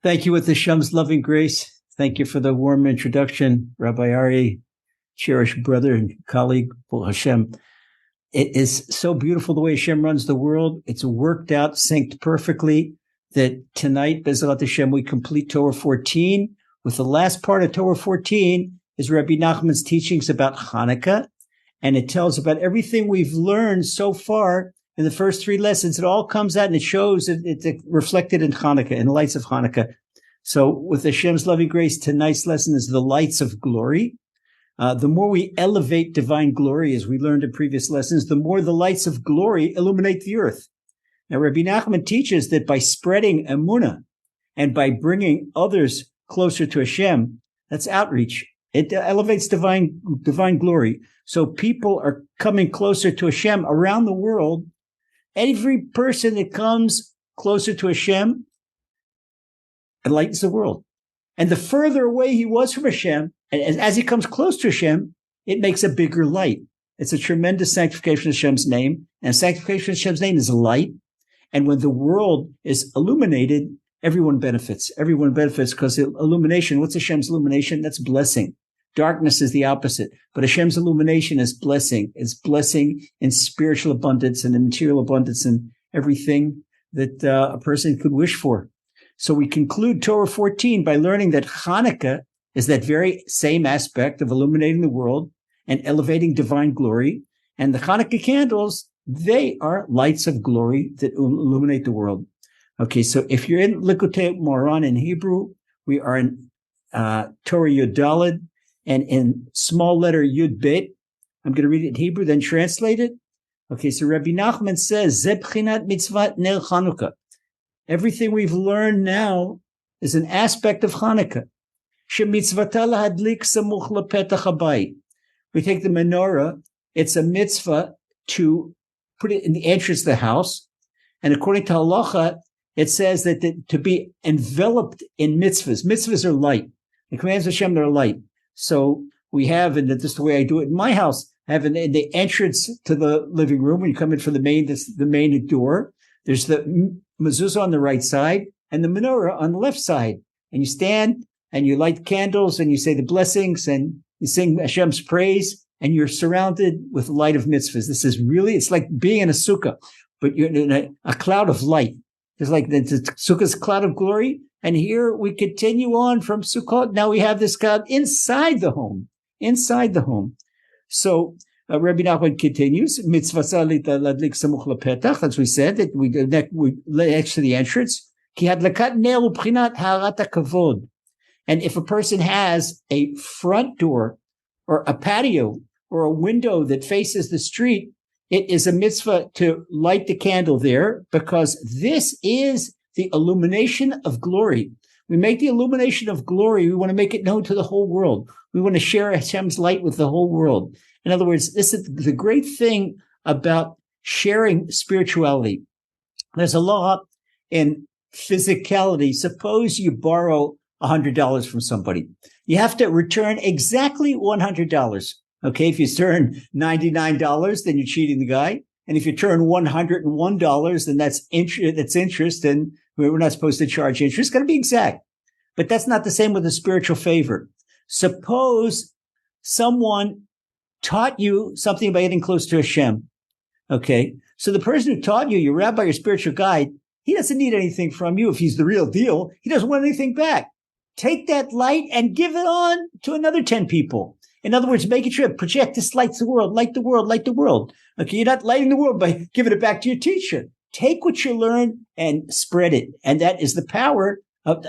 Thank you with Hashem's loving grace. Thank you for the warm introduction, Rabbi Aryeh, cherished brother and colleague, Hashem. It is so beautiful the way Hashem runs the world. It's worked out, synced perfectly, that tonight, Bezrat Hashem, we complete Torah 14. With the last part of Torah 14 is Rabbi Nachman's teachings about Chanukah, and it tells about everything we've learned so far in the first three lessons. It all comes out and it shows it's reflected in Chanukah, in the lights of Chanukah. So with Hashem's loving grace, tonight's lesson is the lights of glory. The more we elevate divine glory, as we learned in previous lessons, the more the lights of glory illuminate the earth. Now, Rabbi Nachman teaches that by spreading Emunah and by bringing others closer to Hashem, that's outreach. It elevates divine glory. So people are coming closer to Hashem around the world. Every person that comes closer to Hashem enlightens the world. And the further away he was from Hashem, and as he comes close to Hashem, it makes a bigger light. It's a tremendous sanctification of Hashem's name. And sanctification of Hashem's name is a light. And when the world is illuminated, everyone benefits. Everyone benefits because illumination, what's Hashem's illumination? That's blessing. Darkness is the opposite. But Hashem's illumination is blessing. It's blessing in spiritual abundance and in material abundance and everything that a person could wish for. So we conclude Torah 14 by learning that Chanukah is that very same aspect of illuminating the world and elevating divine glory. And the Chanukah candles, they are lights of glory that illuminate the world. Okay, so if you're in Likutei Moharan in Hebrew, we are in Torah Yud Daled, and in small letter Yud Bet. I'm going to read it in Hebrew, then translate it. Okay, so Rabbi Nachman says, Ze b'chinat mitzvat ner Chanukah. Everything we've learned now is an aspect of Chanukah. Shemitzvata lahadlik samuch lepetach habayit. We take the menorah. It's a mitzvah to put it in the entrance of the house. And according to halacha, it says that to be enveloped in mitzvahs. Mitzvahs are light. The commands of Hashem, they're light. So we have, and this is the way I do it in my house, I have in the entrance to the living room, when you come in from the main door, there's the mezuzah on the right side and the menorah on the left side. And you stand and you light candles and you say the blessings and you sing Hashem's praise and you're surrounded with the light of mitzvahs. This is really, it's like being in a sukkah, but you're in a cloud of light. It's like the sukkah's cloud of glory. And here we continue on from Sukkot. Now we have this cloud inside the home. So Rabbi Nachman continues, as we said, that we next to the entrance. And if a person has a front door or a patio or a window that faces the street, it is a mitzvah to light the candle there, because this is the illumination of glory. We make the illumination of glory. We want to make it known to the whole world. We want to share Hashem's light with the whole world. In other words, this is the great thing about sharing spirituality. There's a law in physicality. Suppose you borrow $100 from somebody. You have to return exactly $100. Okay, if you turn $99, then you're cheating the guy. And if you turn $101, then that's interest, and we're not supposed to charge interest. It's got to be exact. But that's not the same with a spiritual favor. Suppose someone taught you something about getting close to Hashem. Okay, so the person who taught you, your rabbi, your spiritual guide, he doesn't need anything from you if he's the real deal. He doesn't want anything back. Take that light and give it on to another 10 people. In other words, make it sure, project this light to the world, light the world, light the world. Okay, you're not lighting the world by giving it back to your teacher. Take what you learn and spread it. And that is the power of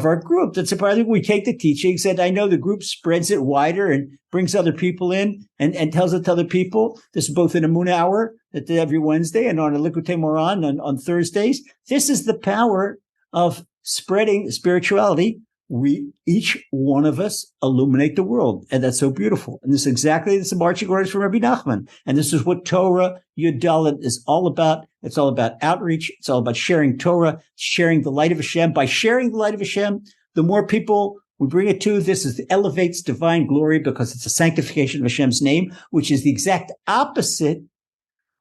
our group. That's the part we take the teachings, and I know the group spreads it wider and brings other people in and tells it to other people. This is both an Emunah hour that every Wednesday and on a Likutei Moharan on Thursdays. This is the power of spreading spirituality. We, each one of us, illuminate the world. And that's so beautiful. And this is the marching orders from Rabbi Nachman. And this is what Torah Yud Daled is all about. It's all about outreach. It's all about sharing Torah, sharing the light of Hashem. By sharing the light of Hashem, the more people we bring it to, elevates divine glory, because it's a sanctification of Hashem's name, which is the exact opposite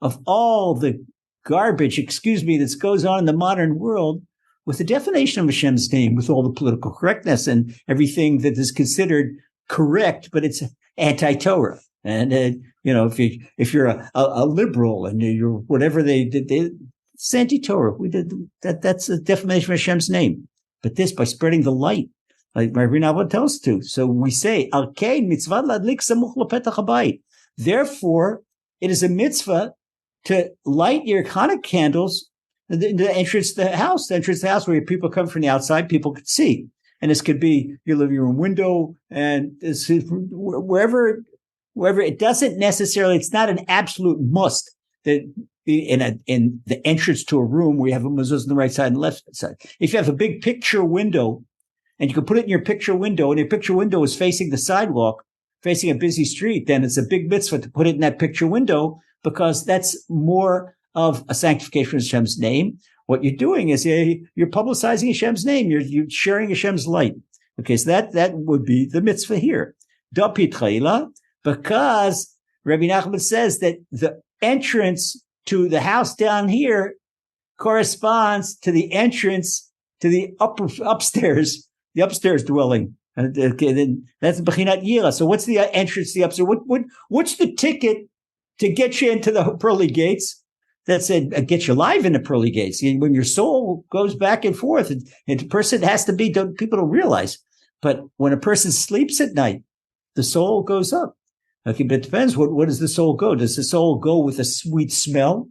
of all the garbage, that goes on in the modern world, with the definition of Hashem's name, with all the political correctness and everything that is considered correct, but it's anti-Torah. And if you're a liberal and you're whatever it's anti-Torah. That's a defamation of Hashem's name. But this, by spreading the light, like Rabbi Nachman tells us to. So we say, therefore, it is a mitzvah to light your Hanukkah candles the entrance to the house, where people come from the outside, people could see. And this could be your living room window, and this is wherever it doesn't necessarily, it's not an absolute must that in the entrance to a room where you have a mezuzah on the right side and left side. If you have a big picture window, and you can put it in your picture window, and your picture window is facing the sidewalk, facing a busy street, then it's a big mitzvah to put it in that picture window, because that's more of a sanctification of Hashem's name. What you're doing is you're publicizing Hashem's name. You're sharing Hashem's light. Okay, so that would be the mitzvah here. Because Rabbi Nachman says that the entrance to the house down here corresponds to the entrance to the upstairs dwelling. Okay, then that's Bechinat Yira. So what's the entrance to the upstairs? What's the ticket to get you into the pearly gates? That said, get you alive in the pearly gates. When your soul goes back and forth, and the person has to be, people don't realize. But when a person sleeps at night, the soul goes up. Okay, but it depends. What does the soul go? Does the soul go with a sweet smell?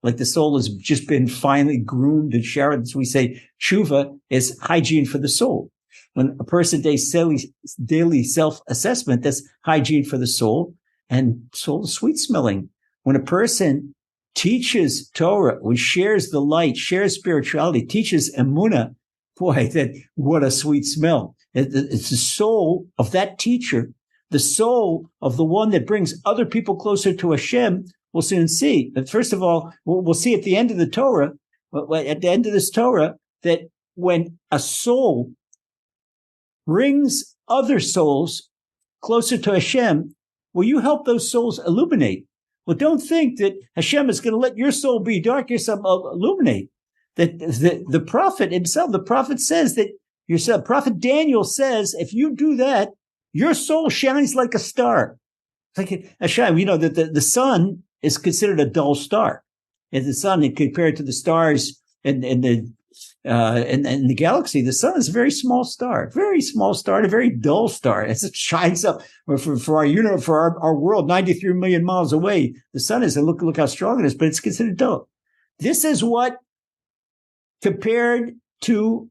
Like the soul has just been finely groomed and showered. As we say, tshuva is hygiene for the soul. When a person does daily self-assessment, that's hygiene for the soul, and soul is sweet smelling. When a person teaches Torah, when shares the light, shares spirituality, teaches Emunah, boy, what a sweet smell. It's the soul of that teacher, the soul of the one that brings other people closer to Hashem. We'll soon see. But first of all, we'll see at the end of the Torah, at the end of this Torah, that when a soul brings other souls closer to Hashem, will you help those souls illuminate? Well, don't think that Hashem is going to let your soul be dark, your soul illuminate. That the prophet himself, the prophet says that yourself, Prophet Daniel says, if you do that, your soul shines like a star. It's like Hashem, that the sun is considered a dull star. And the sun, compared to the stars in the galaxy, the sun is a very small star, a very dull star. As it shines up for our universe, for our world, 93 million miles away, the sun is, and look how strong it is, but it's considered dull. This is what, compared to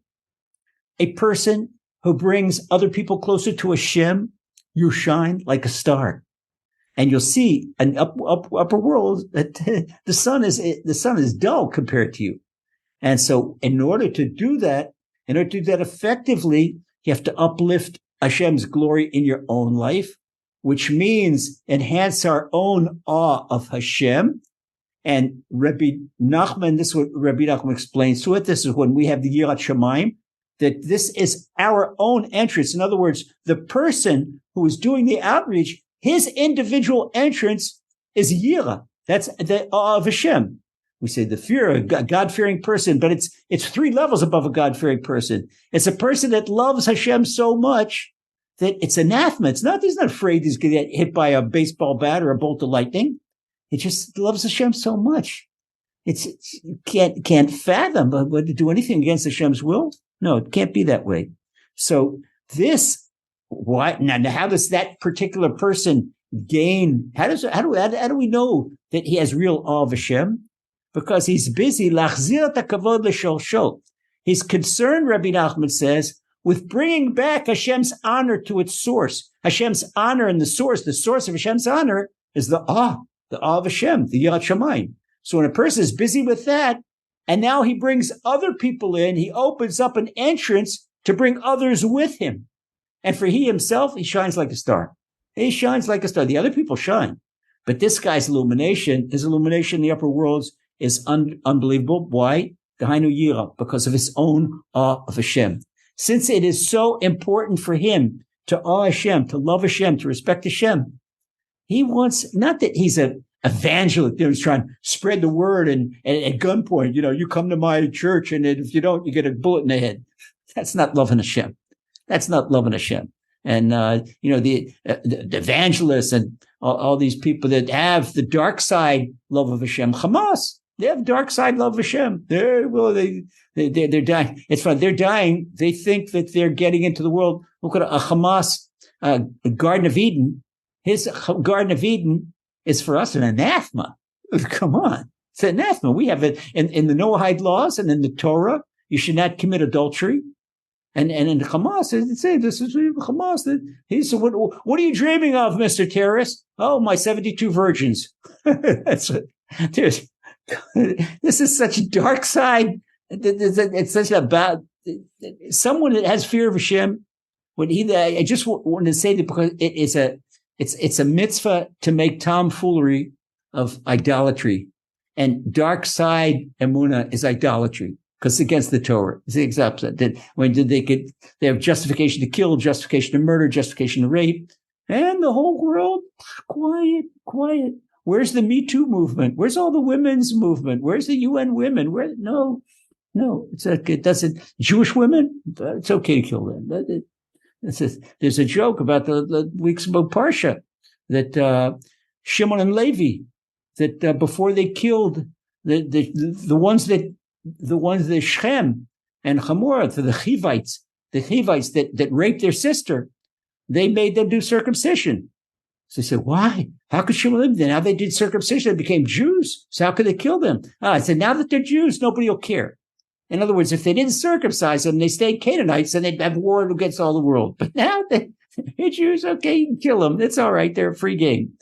a person who brings other people closer to Hashem, you shine like a star. And you'll see an upper world that the sun is dull compared to you. And so in order to do that effectively, you have to uplift Hashem's glory in your own life, which means enhance our own awe of Hashem. And Rabbi Nachman, this is what Rabbi Nachman explains to it. This is when we have the Yirat Shamayim, that this is our own entrance. In other words, the person who is doing the outreach, his individual entrance is Yira. That's the awe of Hashem. We say the fear, a God-fearing person, but it's 3 levels above a God-fearing person. It's a person that loves Hashem so much that it's anathema. He's not afraid he's going to get hit by a baseball bat or a bolt of lightning. He just loves Hashem so much. You can't fathom, but to do anything against Hashem's will? No, it can't be that way. So now how does that particular person gain? How do we know that he has real awe of Hashem? Because he's busy, lachzir takavod l'sholsho. He's concerned, Rabbi Nachman says, with bringing back Hashem's honor to its source. Hashem's honor and the source of Hashem's honor is the awe of Hashem, the Yirat Shamayim. So when a person is busy with that, and now he brings other people in, he opens up an entrance to bring others with him. And for he himself, he shines like a star. He shines like a star. The other people shine. But this guy's illumination, his illumination in the upper worlds, is unbelievable. Why? Dahainu Yira, because of his own awe of Hashem. Since it is so important for him to awe Hashem, to love Hashem, to respect Hashem, he wants, not that he's a evangelist. He's trying to spread the word and at gunpoint, you come to my church, and if you don't, you get a bullet in the head. That's not loving Hashem. That's not loving Hashem. And, the evangelists and all these people that have the dark side love of Hashem, Hamas, they have dark side love of Hashem. They're dying. It's fun. They're dying. They think that they're getting into the world. Look at a Hamas Garden of Eden. His Garden of Eden is for us an anathema. Come on. It's an anathema. We have it in the Noahide laws and in the Torah. You should not commit adultery. And in Hamas, they say this is Hamas. He said, what are you dreaming of, Mr. Terrorist? Oh, my 72 virgins. That's it. This is such a dark side. It's such about someone that has fear of Hashem. I just wanted to say that because it's a mitzvah to make tomfoolery of idolatry, and dark side Emunah is idolatry. Because it's against the Torah. It's the exact that when they have justification to kill, justification to murder, justification to rape, and the whole world quiet. Where's the Me Too movement? Where's all the women's movement? Where's the UN women? No. It doesn't. Jewish women, it's okay to kill them. There's a joke about the weeks about Parsha that Shimon and Levi that before they killed the ones that Shechem and Hamor, the Hivites that raped their sister, they made them do circumcision. So they said, why? How could Shimon live there? Now they did circumcision, they became Jews. So how could they kill them? I said, now that they're Jews, nobody will care. In other words, if they didn't circumcise them, they stayed Canaanites, then they'd have war against all the world. But now they're Jews, okay, you can kill them. It's all right. They're a free game.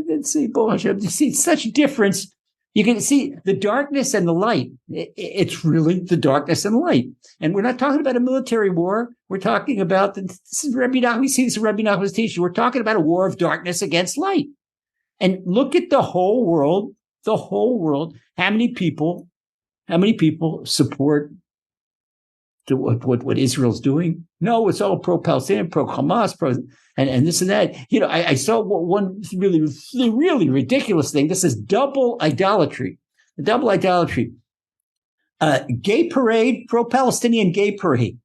Let's see, you see such difference. You can see the darkness and the light. It's really the darkness and light. And we're not talking about a military war. We're talking about, this is Rebbe Nachman. We see this in Rebbe Nachman's teaching. We're talking about a war of darkness against light. And look at the whole world. How many people support what Israel's doing? No, it's all pro-Palestinian, pro-Hamas, and this and that. I saw one really, really ridiculous thing. This is double idolatry. Gay parade, pro-Palestinian gay parade.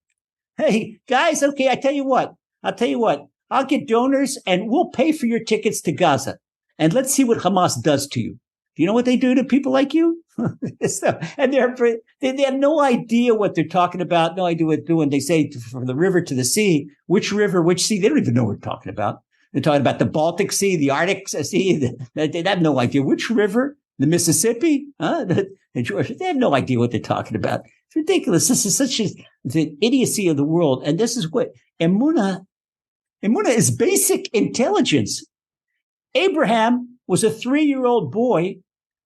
Hey, guys, okay, I'll tell you what. I'll get donors and we'll pay for your tickets to Gaza. And let's see what Hamas does to you. Do you know what they do to people like you? And they have no idea what they're talking about, no idea what they're doing. They say from the river to the sea, which river, which sea? They don't even know what we're talking about. They're talking about the Baltic Sea, the Arctic Sea. They have no idea. Which river? The Mississippi? The Georgia? They have no idea what they're talking about. It's ridiculous. This is such the idiocy of the world. And this is what Emunah is basic intelligence. Abraham was a 3-year-old boy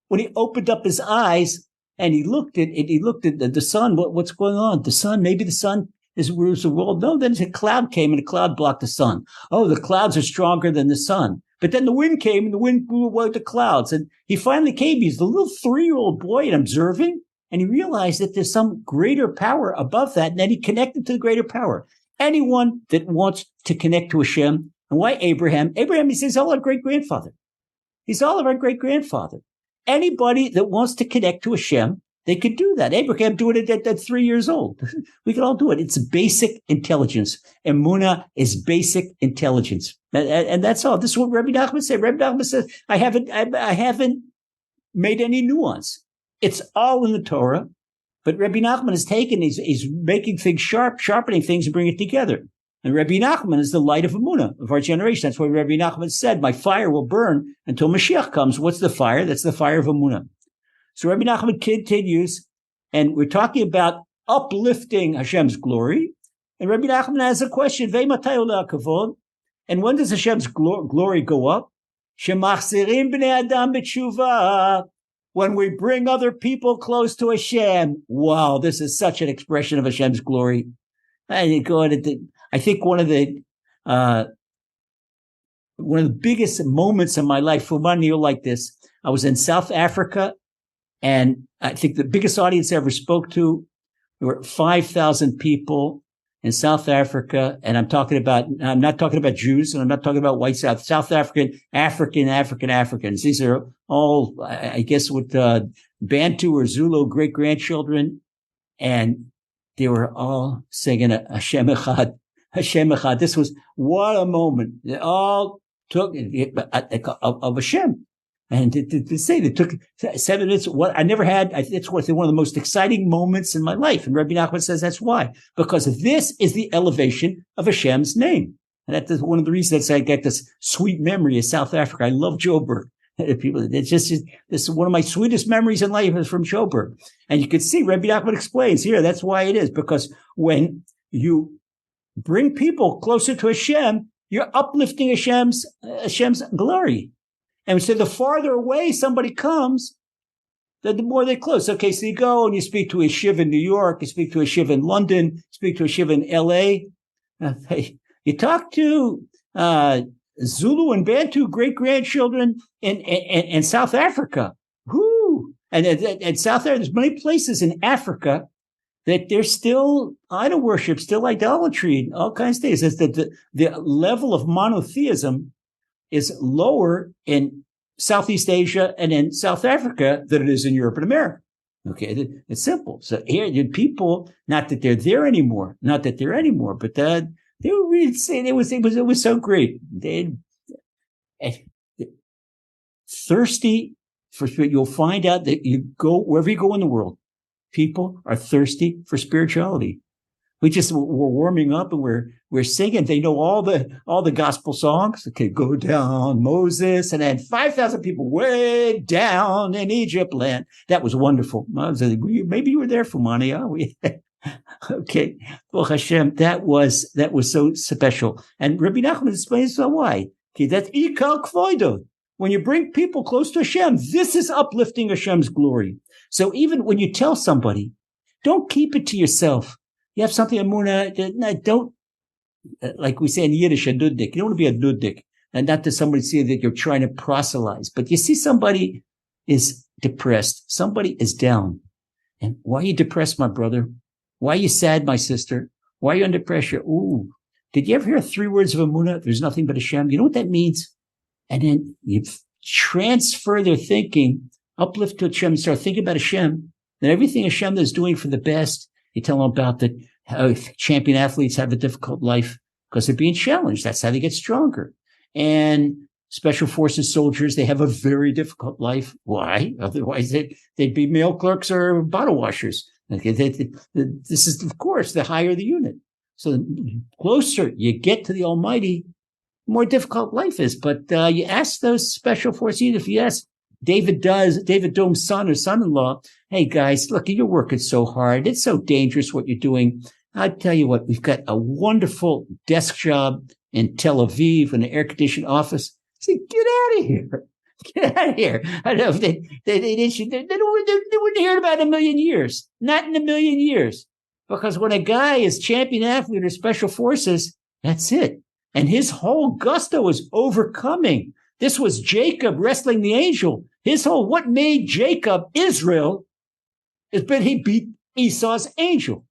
when he opened up his eyes and he looked at the sun. What's going on? The sun, maybe the sun rules the world. No, then a cloud came and the cloud blocked the sun. Oh, the clouds are stronger than the sun. But then the wind came and the wind blew away the clouds. And he finally came. He's the little 3-year-old boy and observing. And he realized that there's some greater power above that. And then he connected to the greater power. Anyone that wants to connect to Hashem. And why Abraham? Abraham, he says, all our great-grandfather. He's all of our great-grandfather. Anybody that wants to connect to Hashem, they could do that. Abraham did it at 3 years old. We can all do it. It's basic intelligence. Emunah is basic intelligence. And that's all. This is what Rebbe Nachman said. Rebbe Nachman says, I haven't made any nuance. It's all in the Torah. But Rebbe Nachman has taken, he's making things sharp, sharpening things and bringing it together. And Rebbe Nachman is the light of Emunah, of our generation. That's why Rebbe Nachman said, my fire will burn until Mashiach comes. What's the fire? That's the fire of Emunah. So Rebbe Nachman continues, and we're talking about uplifting Hashem's glory. And Rebbe Nachman has a question, and when does Hashem's glory go up? When we bring other people close to Hashem. Wow, this is such an expression of Hashem's glory. I think one of the biggest moments in my life, for one year like this, I was in South Africa, and I think the biggest audience I ever spoke to, there were 5,000 people, in South Africa, and I'm not talking about Jews, and I'm not talking about white South Africans. These are all, I guess, with Bantu or Zulu great-grandchildren, and they were all singing Hashem Echad, Hashem Echad. This was, what a moment. They all took of Hashem. And to say they took 7 minutes, what I never had, it's one of the most exciting moments in my life. And Rebbe Nachman says that's why. Because this is the elevation of Hashem's name. And that's one of the reasons I get this sweet memory of South Africa. I love Joburg. This is one of my sweetest memories in life is from Joburg. And you can see Rebbe Nachman explains here, that's why it is. Because when you bring people closer to Hashem, you're uplifting Hashem's glory. And so the farther away somebody comes, the more they're close. Okay, so you go and you speak to a shiv in New York, you speak to a shiv in London, speak to a shiv in L.A. You talk to Zulu and Bantu great-grandchildren in South Africa. Whoo! And South Africa, there's many places in Africa that there's still idol worship, still idolatry, all kinds of things. It's that the level of monotheism is lower in Southeast Asia and in South Africa than it is in Europe and America. Okay, it's simple. So here, the people, not that they're there anymore, but they were really saying it was so great. They thirsty for spirit. You'll find out that you go wherever you go in the world, people are thirsty for spirituality. We're warming up and we're singing. They know all the gospel songs. Okay, go down, Moses, and then 5,000 people way down in Egypt land. That was wonderful. Maybe you were there, Fumani. Okay, well, Hashem, that was so special. And Rebbe Nachman explains why. Okay, that's ikal kvoido. When you bring people close to Hashem, this is uplifting Hashem's glory. So even when you tell somebody, don't keep it to yourself. You have something, Emunah, don't, like we say in Yiddish, a nuddik. You don't want to be a nuddik. And not to somebody see that you're trying to proselytize. But you see somebody is depressed. Somebody is down. And why are you depressed, my brother? Why are you sad, my sister? Why are you under pressure? Ooh, did you ever hear 3 words of Emunah? There's nothing but Hashem. You know what that means? And then you transfer their thinking, uplift to Hashem, and start thinking about Hashem, and everything Hashem is doing for the best. You tell them about how champion athletes have a difficult life because they're being challenged. That's how they get stronger. And special forces soldiers, they have a very difficult life. Why? Otherwise, they'd be mail clerks or bottle washers. Okay, this is, of course, the higher the unit. So the closer you get to the Almighty, the more difficult life is. But you ask those special forces, if you ask David Dome's son or son-in-law, hey guys, look, you're working so hard. It's so dangerous what you're doing. I tell you what, we've got a wonderful desk job in Tel Aviv in an air-conditioned office. I said, get out of here. Get out of here. I know they wouldn't hear about it in a million years. Not in a million years. Because when a guy is champion athlete or special forces, that's it. And his whole gusto is overcoming. This was Jacob wrestling the angel. What made Jacob Israel is that he beat Esau's angel.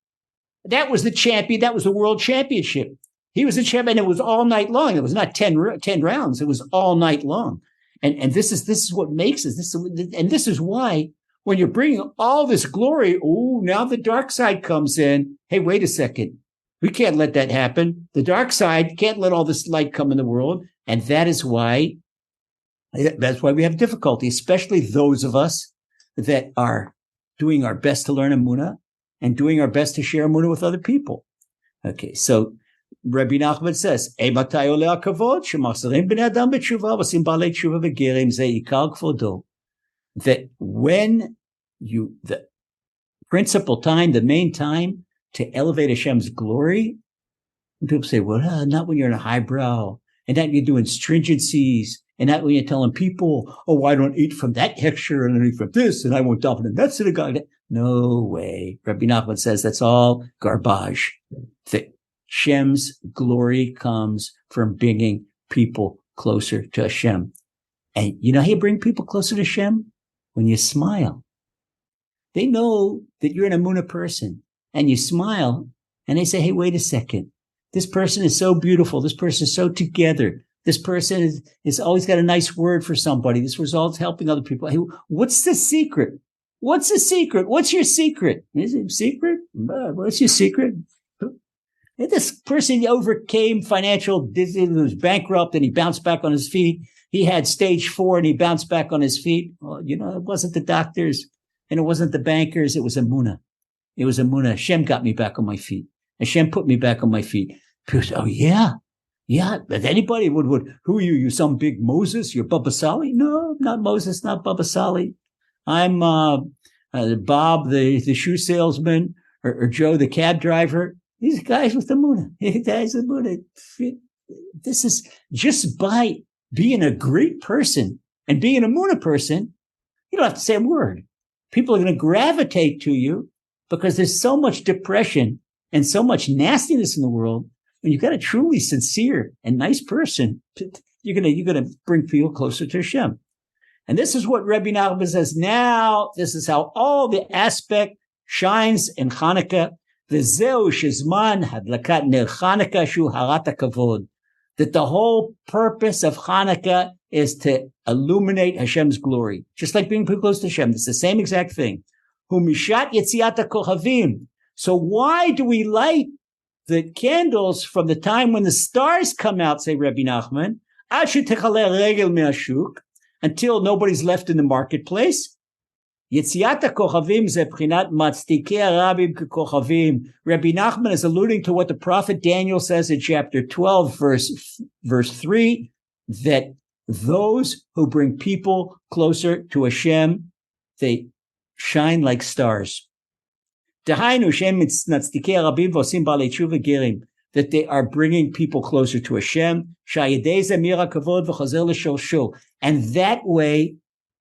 That was the champion. That was the world championship. He was the champion. It was all night long. It was not 10 rounds. It was all night long. And this is what makes it. This is why when you're bringing all this glory, now the dark side comes in. Hey, wait a second. We can't let that happen. The dark side can't let all this light come in the world. And that's why we have difficulty, especially those of us that are doing our best to learn Emunah and doing our best to share Emunah with other people. Okay, so Rabbi Nachman says, that when the principal time, the main time to elevate Hashem's glory, people say, well, not when you're in a highbrow, and not when you're doing stringencies, and not when you're telling people, I don't eat from that texture, and I eat from this, and I won't daven in that synagogue. No way. Rabbi Nachman says that's all garbage. That Hashem's glory comes from bringing people closer to Hashem. And you know how you bring people closer to Hashem? When you smile. They know that you're an Emunah person, and you smile, and they say, hey, wait a second. This person is so beautiful. This person is so together. This person is always got a nice word for somebody. This results helping other people. Hey, what's the secret? What's the secret? What's your secret? Is it secret? What's your secret? And this person overcame financial dizziness, was bankrupt, and he bounced back on his feet. He had stage 4 and he bounced back on his feet. Well, it wasn't the doctors and it wasn't the bankers. It was Emunah. It was Emunah. Hashem got me back on my feet. Hashem put me back on my feet. People say, oh, yeah. Yeah. But anybody would, who are you? You some big Moses? You're Baba Sali? No, not Moses, not Baba Sali. I'm Bob, the shoe salesman, or Joe, the cab driver. These guys with Emunah. Guys with Emunah. This is just by being a great person and being an Emunah person, you don't have to say a word. People are going to gravitate to you because there's so much depression and so much nastiness in the world. When you've got a truly sincere and nice person, you're going to bring people closer to Hashem. And this is what Rebbe Nachman says. Now, this is how all the aspect shines in Chanukah. V'zeu shezman hadlakat ner Chanukah shu harat hakavod. That the whole purpose of Chanukah is to illuminate Hashem's glory. Just like being close to Hashem. It's the same exact thing. Hu mishat yetziat hakohavim. So why do we light the candles from the time when the stars come out, say Rebbe Nachman, ad shetechaleh regel me'ashuk, until nobody's left in the marketplace? Yetziat hakohavim ze b'chinat matzdikei harabim kekochavim. Rabbi Nachman is alluding to what the prophet Daniel says in chapter 12, verse 3, that those who bring people closer to Hashem, they shine like stars. That they are bringing people closer to Hashem. And that way,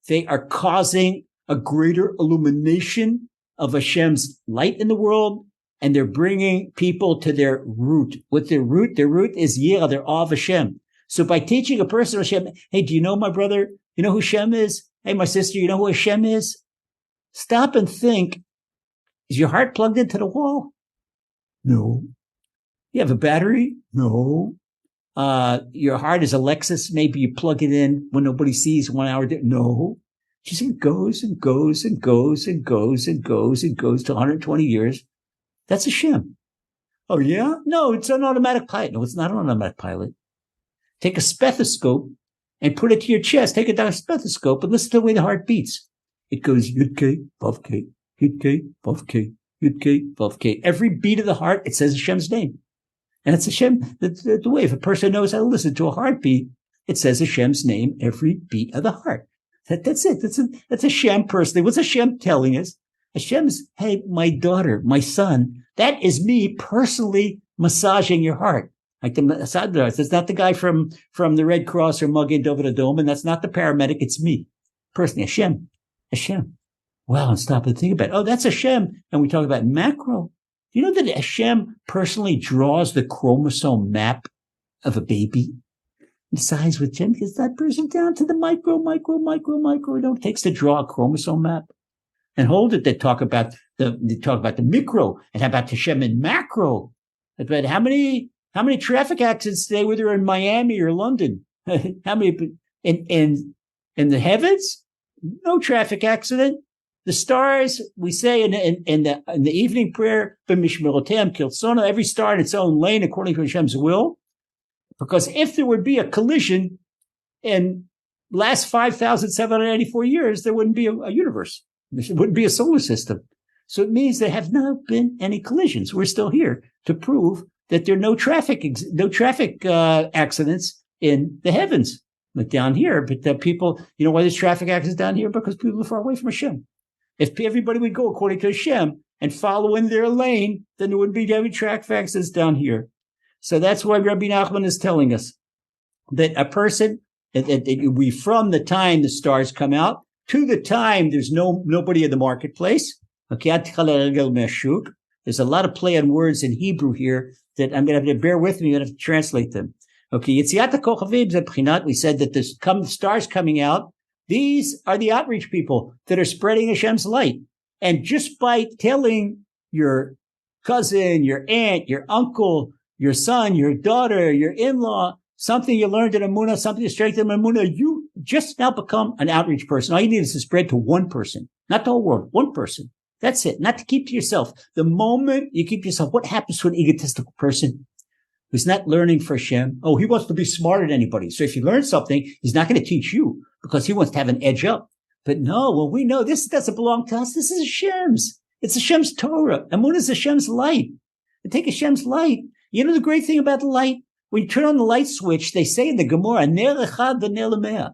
they are causing a greater illumination of Hashem's light in the world, and they're bringing people to their root. What their root is Yirah, their awe of Hashem. So by teaching a person Hashem, hey, do you know, my brother? You know who Hashem is? Hey, my sister, you know who Hashem is? Stop and think. Is your heart plugged into the wall? No. You have a battery? No. Your heart is a Lexus. Maybe you plug it in when nobody sees 1 hour. No. Just it goes and goes and goes and goes and goes and goes to 120 years. That's Hashem. Oh, yeah? No, it's an automatic pilot. No, it's not an automatic pilot. Take a stethoscope and put it to your chest. Take a stethoscope and listen to the way the heart beats. It goes Yud-K, Vav-K, Yud-K, Vav-K, Yud-K, Vav-K. Every beat of the heart, it says Hashem's name. And it's Hashem, the way. If a person knows how to listen to a heartbeat, it says Hashem's name every beat of the heart. That's it. That's Hashem personally. What's Hashem telling us? Hashem's, hey, my daughter, my son, that is me personally massaging your heart. Like the massage, it's not the guy from the Red Cross or Magen David Adom, and that's not the paramedic. It's me personally. Hashem. Wow, and stop and think about it. Oh, that's Hashem. And we talk about macro. You know that Hashem personally draws the chromosome map of a baby? Decides with Hashem, gets that person down to the micro. It takes to draw a chromosome map and hold it. They talk about the micro, and how about Hashem in macro? But how many traffic accidents today, whether in Miami or London? How many in the heavens? No traffic accident. The stars, we say in the evening prayer, b'mishmeroteim kilsona, every star in its own lane according to Hashem's will. Because if there would be a collision in last 5,784 years, there wouldn't be a universe. There wouldn't be a solar system. So it means there have not been any collisions. We're still here to prove that there are no traffic accidents in the heavens, like down here. But people, you know why there's traffic accidents down here? Because people are far away from Hashem. If everybody would go according to Hashem and follow in their lane, then there wouldn't be any traffic accidents down here. So that's why Rabbi Nachman is telling us that a person, we from the time the stars come out to the time there's nobody in the marketplace. Okay, there's a lot of play on words in Hebrew here that I'm going to have to bear with me. I'm going to have to translate them. Okay, we said that the stars coming out, these are the outreach people that are spreading Hashem's light. And just by telling your cousin, your aunt, your uncle, your son, your daughter, your in-law, something you learned in Emunah, something to strengthen Emunah, you just now become an outreach person. All you need is to spread to one person, not the whole world, one person. That's it. Not to keep to yourself. The moment you keep to yourself, what happens to an egotistical person who's not learning for Hashem? Oh, he wants to be smarter than anybody. So if you learn something, he's not going to teach you because he wants to have an edge up. But no, well, we know this doesn't belong to us. This is Hashem's. It's Hashem's Torah. Emunah is Hashem's light. And take Hashem's light. You know the great thing about the light? When you turn on the light switch, they say in the Gemara, ner echad v'ner l'mea.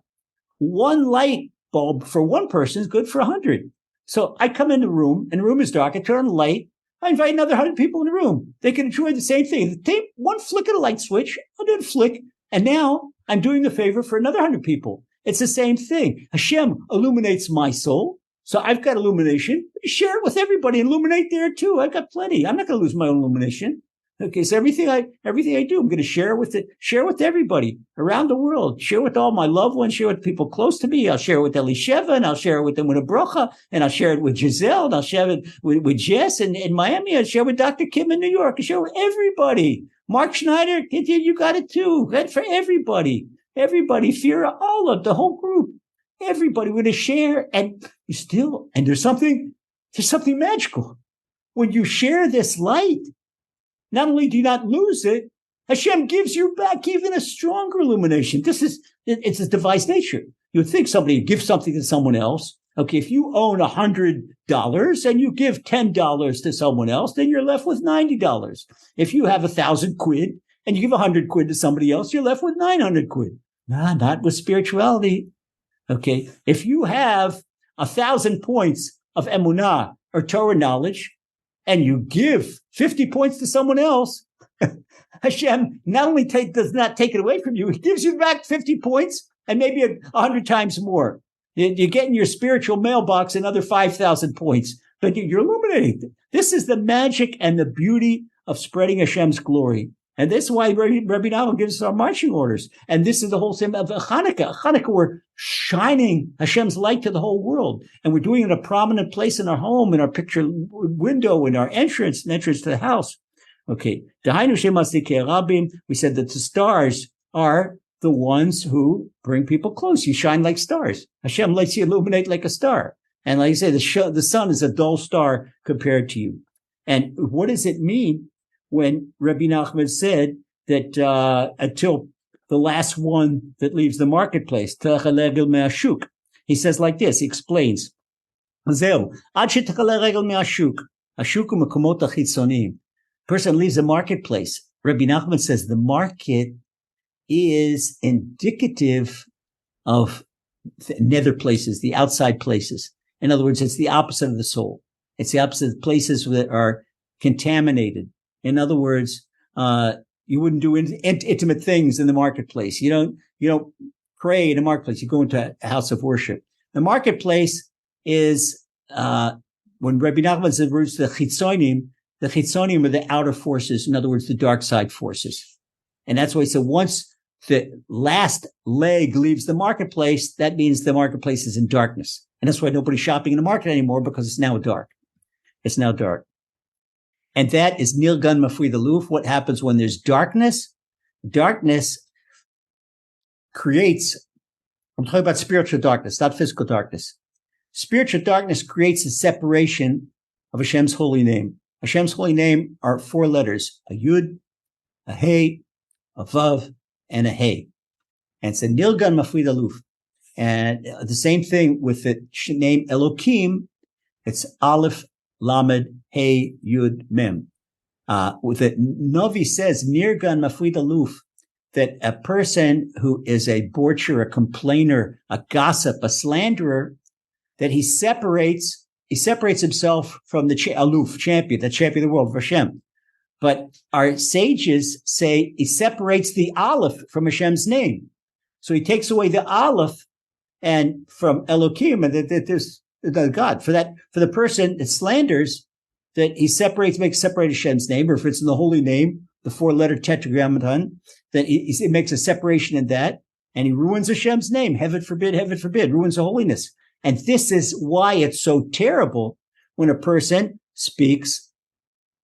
One light bulb for one person is good for 100. So I come in the room, and the room is dark. I turn on the light. I invite another 100 people in the room. They can enjoy the same thing. Take one flick of the light switch, another flick, and now I'm doing the favor for another 100 people. It's the same thing. Hashem illuminates my soul. So I've got illumination. Share it with everybody. Illuminate there too. I've got plenty. I'm not going to lose my own illumination. Okay, so everything I do, I'm going to share with everybody around the world. Share with all my loved ones. Share with people close to me. I'll share it with Elisheva, and I'll share it with Emuna Brocha, and I'll share it with Giselle, and I'll share it with Jess in Miami. I'll share it with Dr. Kim in New York. I'll share it with everybody. Mark Schneider, you got it too. Good for everybody. Everybody, Fira, all of the whole group. Everybody with a share, and there's something magical when you share this light. Not only do you not lose it, Hashem gives you back even a stronger illumination. It's a device nature. You would think somebody would give something to someone else. Okay, if you own $100 and you give $10 to someone else, then you're left with $90. If you have 1,000 quid and you give 100 quid to somebody else, you're left with 900 quid. Nah, not with spirituality. Okay, if you have 1,000 points of Emunah or Torah knowledge, and you give 50 points to someone else, Hashem not only does not take it away from you, he gives you back 50 points and maybe 100 times more. You get in your spiritual mailbox another 5,000 points, but you're illuminated. This is the magic and the beauty of spreading Hashem's glory. And this is why Rabbi Nachman gives us our marching orders. And this is the whole thing of Chanukah. Chanukah, we're shining Hashem's light to the whole world. And we're doing it in a prominent place in our home, in our picture window, in our entrance to the house. Okay. We said that the stars are the ones who bring people close. You shine like stars. Hashem lets you illuminate like a star. And like I say, the sun is a dull star compared to you. And what does it mean when Rabbi Nachman said that until the last one that leaves the marketplace, he says like this, he explains, person leaves the marketplace. Rabbi Nachman says the market is indicative of the nether places, the outside places. In other words, it's the opposite of the soul. It's the opposite of places that are contaminated. In other words, you wouldn't do intimate things in the marketplace. You don't pray in a marketplace. You go into a house of worship. The marketplace is, when Rebbe Nachman said the chitzonim are the outer forces. In other words, the dark side forces. And that's why he said once the last leg leaves the marketplace, that means the marketplace is in darkness. And that's why nobody's shopping in the market anymore, because it's now dark. It's now dark. And that is Nilgan Mafui the Luf. What happens when there's darkness? Darkness creates, I'm talking about spiritual darkness, not physical darkness. Spiritual darkness creates a separation of Hashem's holy name. Hashem's holy name are 4 letters, a Yud, a Hey, a Vav, and a Hey. And it's a Nilgan Mafui the Luf. And the same thing with the name Elokim, it's Aleph, Lamed, Hey, Yud, Mem. With it, Novi says, Nirgan Mafui the Luf, that a person who is a borcher, a complainer, a gossip, a slanderer, that he separates himself from the Aluf, champion, the champion of the world, Hashem. But our sages say he separates the Aleph from Hashem's name. So he takes away the Aleph and from Elokim, and that there's God. For the person that slanders, that he makes separate Hashem's name, or if it's in the holy name, the 4-letter tetragrammaton, that he makes a separation in that, and he ruins Hashem's name. Heaven forbid, ruins the holiness. And this is why it's so terrible when a person speaks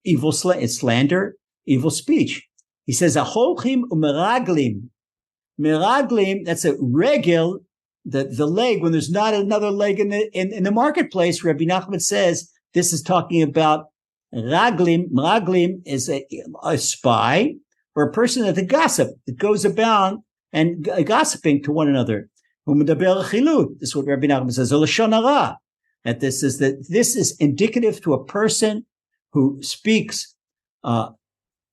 it's slander, evil speech. He says, "Aholchim umeraglim." Meraglim, that's a regel, the leg, when there's not another leg in the marketplace. Rabbi Nachman says this is talking about raglim. Meraglim is a spy or a person that's a gossip that goes about and gossiping to one another. This is what Rabbi Nachman says. That this is indicative to a person who speaks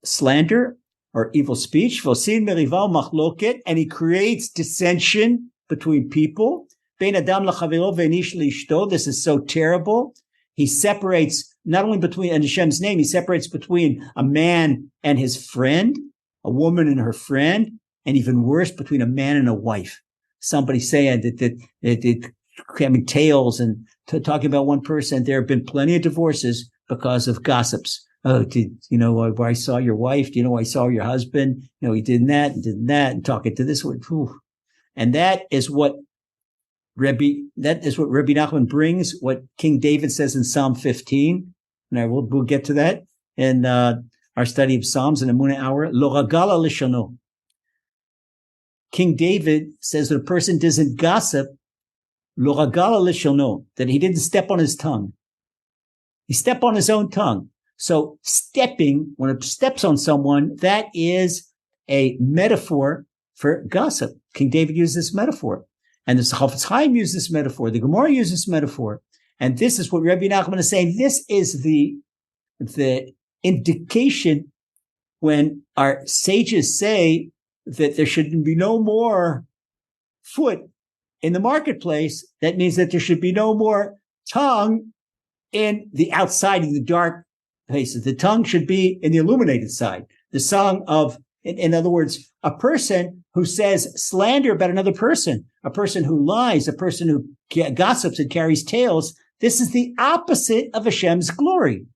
slander or evil speech, and he creates dissension between people. This is so terrible. He separates not only between, in Hashem's name, he separates between a man and his friend, a woman and her friend, and even worse, between a man and a wife. Somebody saying that having tales and talking about one person. There have been plenty of divorces because of gossips. Oh, where I saw your wife? Do you know I saw your husband? He did that, and talking to this one. And that is what Rabbi Nachman brings, what King David says in Psalm 15. And we'll get to that in our study of Psalms in Emunah hour. Lo ragala lishono. King David says that a person doesn't gossip, lo ragala lishono, that he didn't step on his tongue. He stepped on his own tongue. So stepping, when it steps on someone, that is a metaphor for gossip. King David used this metaphor. And the Chafetz Chaim used this metaphor. The Gemara used this metaphor. And this is what Rebbe Nachman is saying. This is the indication when our sages say that there should be no more foot in the marketplace. That means that there should be no more tongue in the outside of the dark places. The tongue should be in the illuminated side. The song of, in other words, a person who says slander about another person, a person who lies, a person who gossips and carries tales. This is the opposite of Hashem's glory,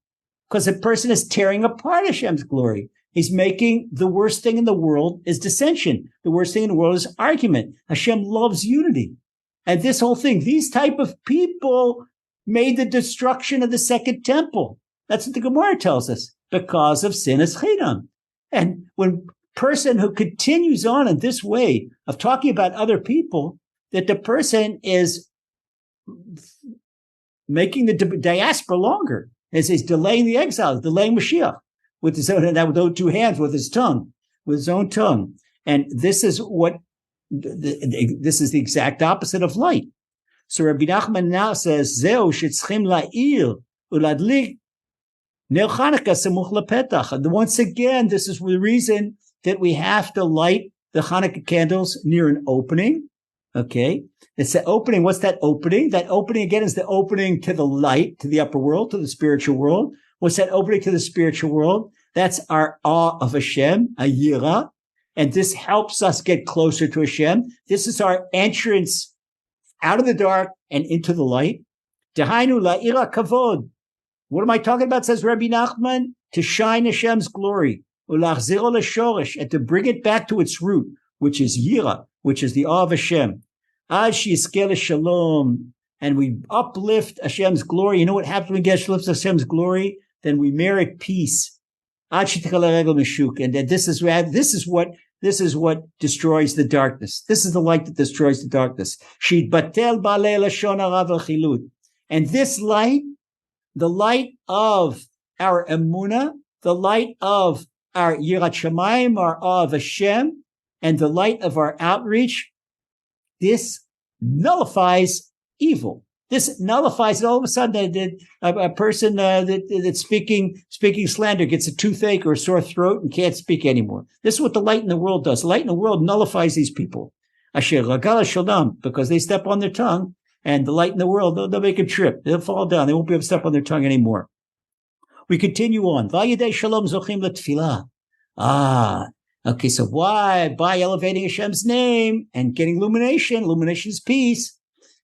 because a person is tearing apart Hashem's glory. He's making the worst thing in the world is dissension. The worst thing in the world is argument. Hashem loves unity. And this whole thing, these type of people made the destruction of the second temple. That's what the Gemara tells us, because of sinas chinam. And when person who continues on in this way of talking about other people, that the person is making the diaspora longer, as he's delaying the exile, delaying Mashiach with his own, with those two hands, with his own tongue. And this is what, this is the exact opposite of light. So Rabbi Nachman now says, Zeu shetzchim la'ir uladlik ner Chanukah semuch lepetach. And once again, this is the reason that we have to light the Chanukah candles near an opening. Okay. It's the opening. What's that opening? That opening again is the opening to the light, to the upper world, to the spiritual world. What's that opening to the spiritual world? That's our awe of Hashem, a yira. And this helps us get closer to Hashem. This is our entrance out of the dark and into the light. Dehainu la'ira kavod. What am I talking about? Says Rabbi Nachman, to shine Hashem's glory, ulachziro l'shorish, and to bring it back to its root, which is yira, which is the awe of Hashem. Ad sheyizkeh shalom, and we uplift Hashem's glory. You know what happens when we get Hashem's glory? Then we merit peace. Ad shetikal regel meshuk, and this is what destroys the darkness. This is the light that destroys the darkness. Shitbatel ba'alei lashon hara v'chilut, and this light, the light of our Emunah, the light of our Yirat Shamayim, our awe of Hashem, and the light of our outreach, this nullifies evil. This nullifies it. All of a sudden, a person that's speaking slander gets a toothache or a sore throat and can't speak anymore. This is what the light in the world does. The light in the world nullifies these people. Asher ragala shalom, because they step on their tongue, and the light in the world, they'll make a trip. They'll fall down. They won't be able to step on their tongue anymore. We continue on. Vayidei shalom zochim letfilah. Okay, so why? By elevating Hashem's name and getting illumination. Illumination is peace.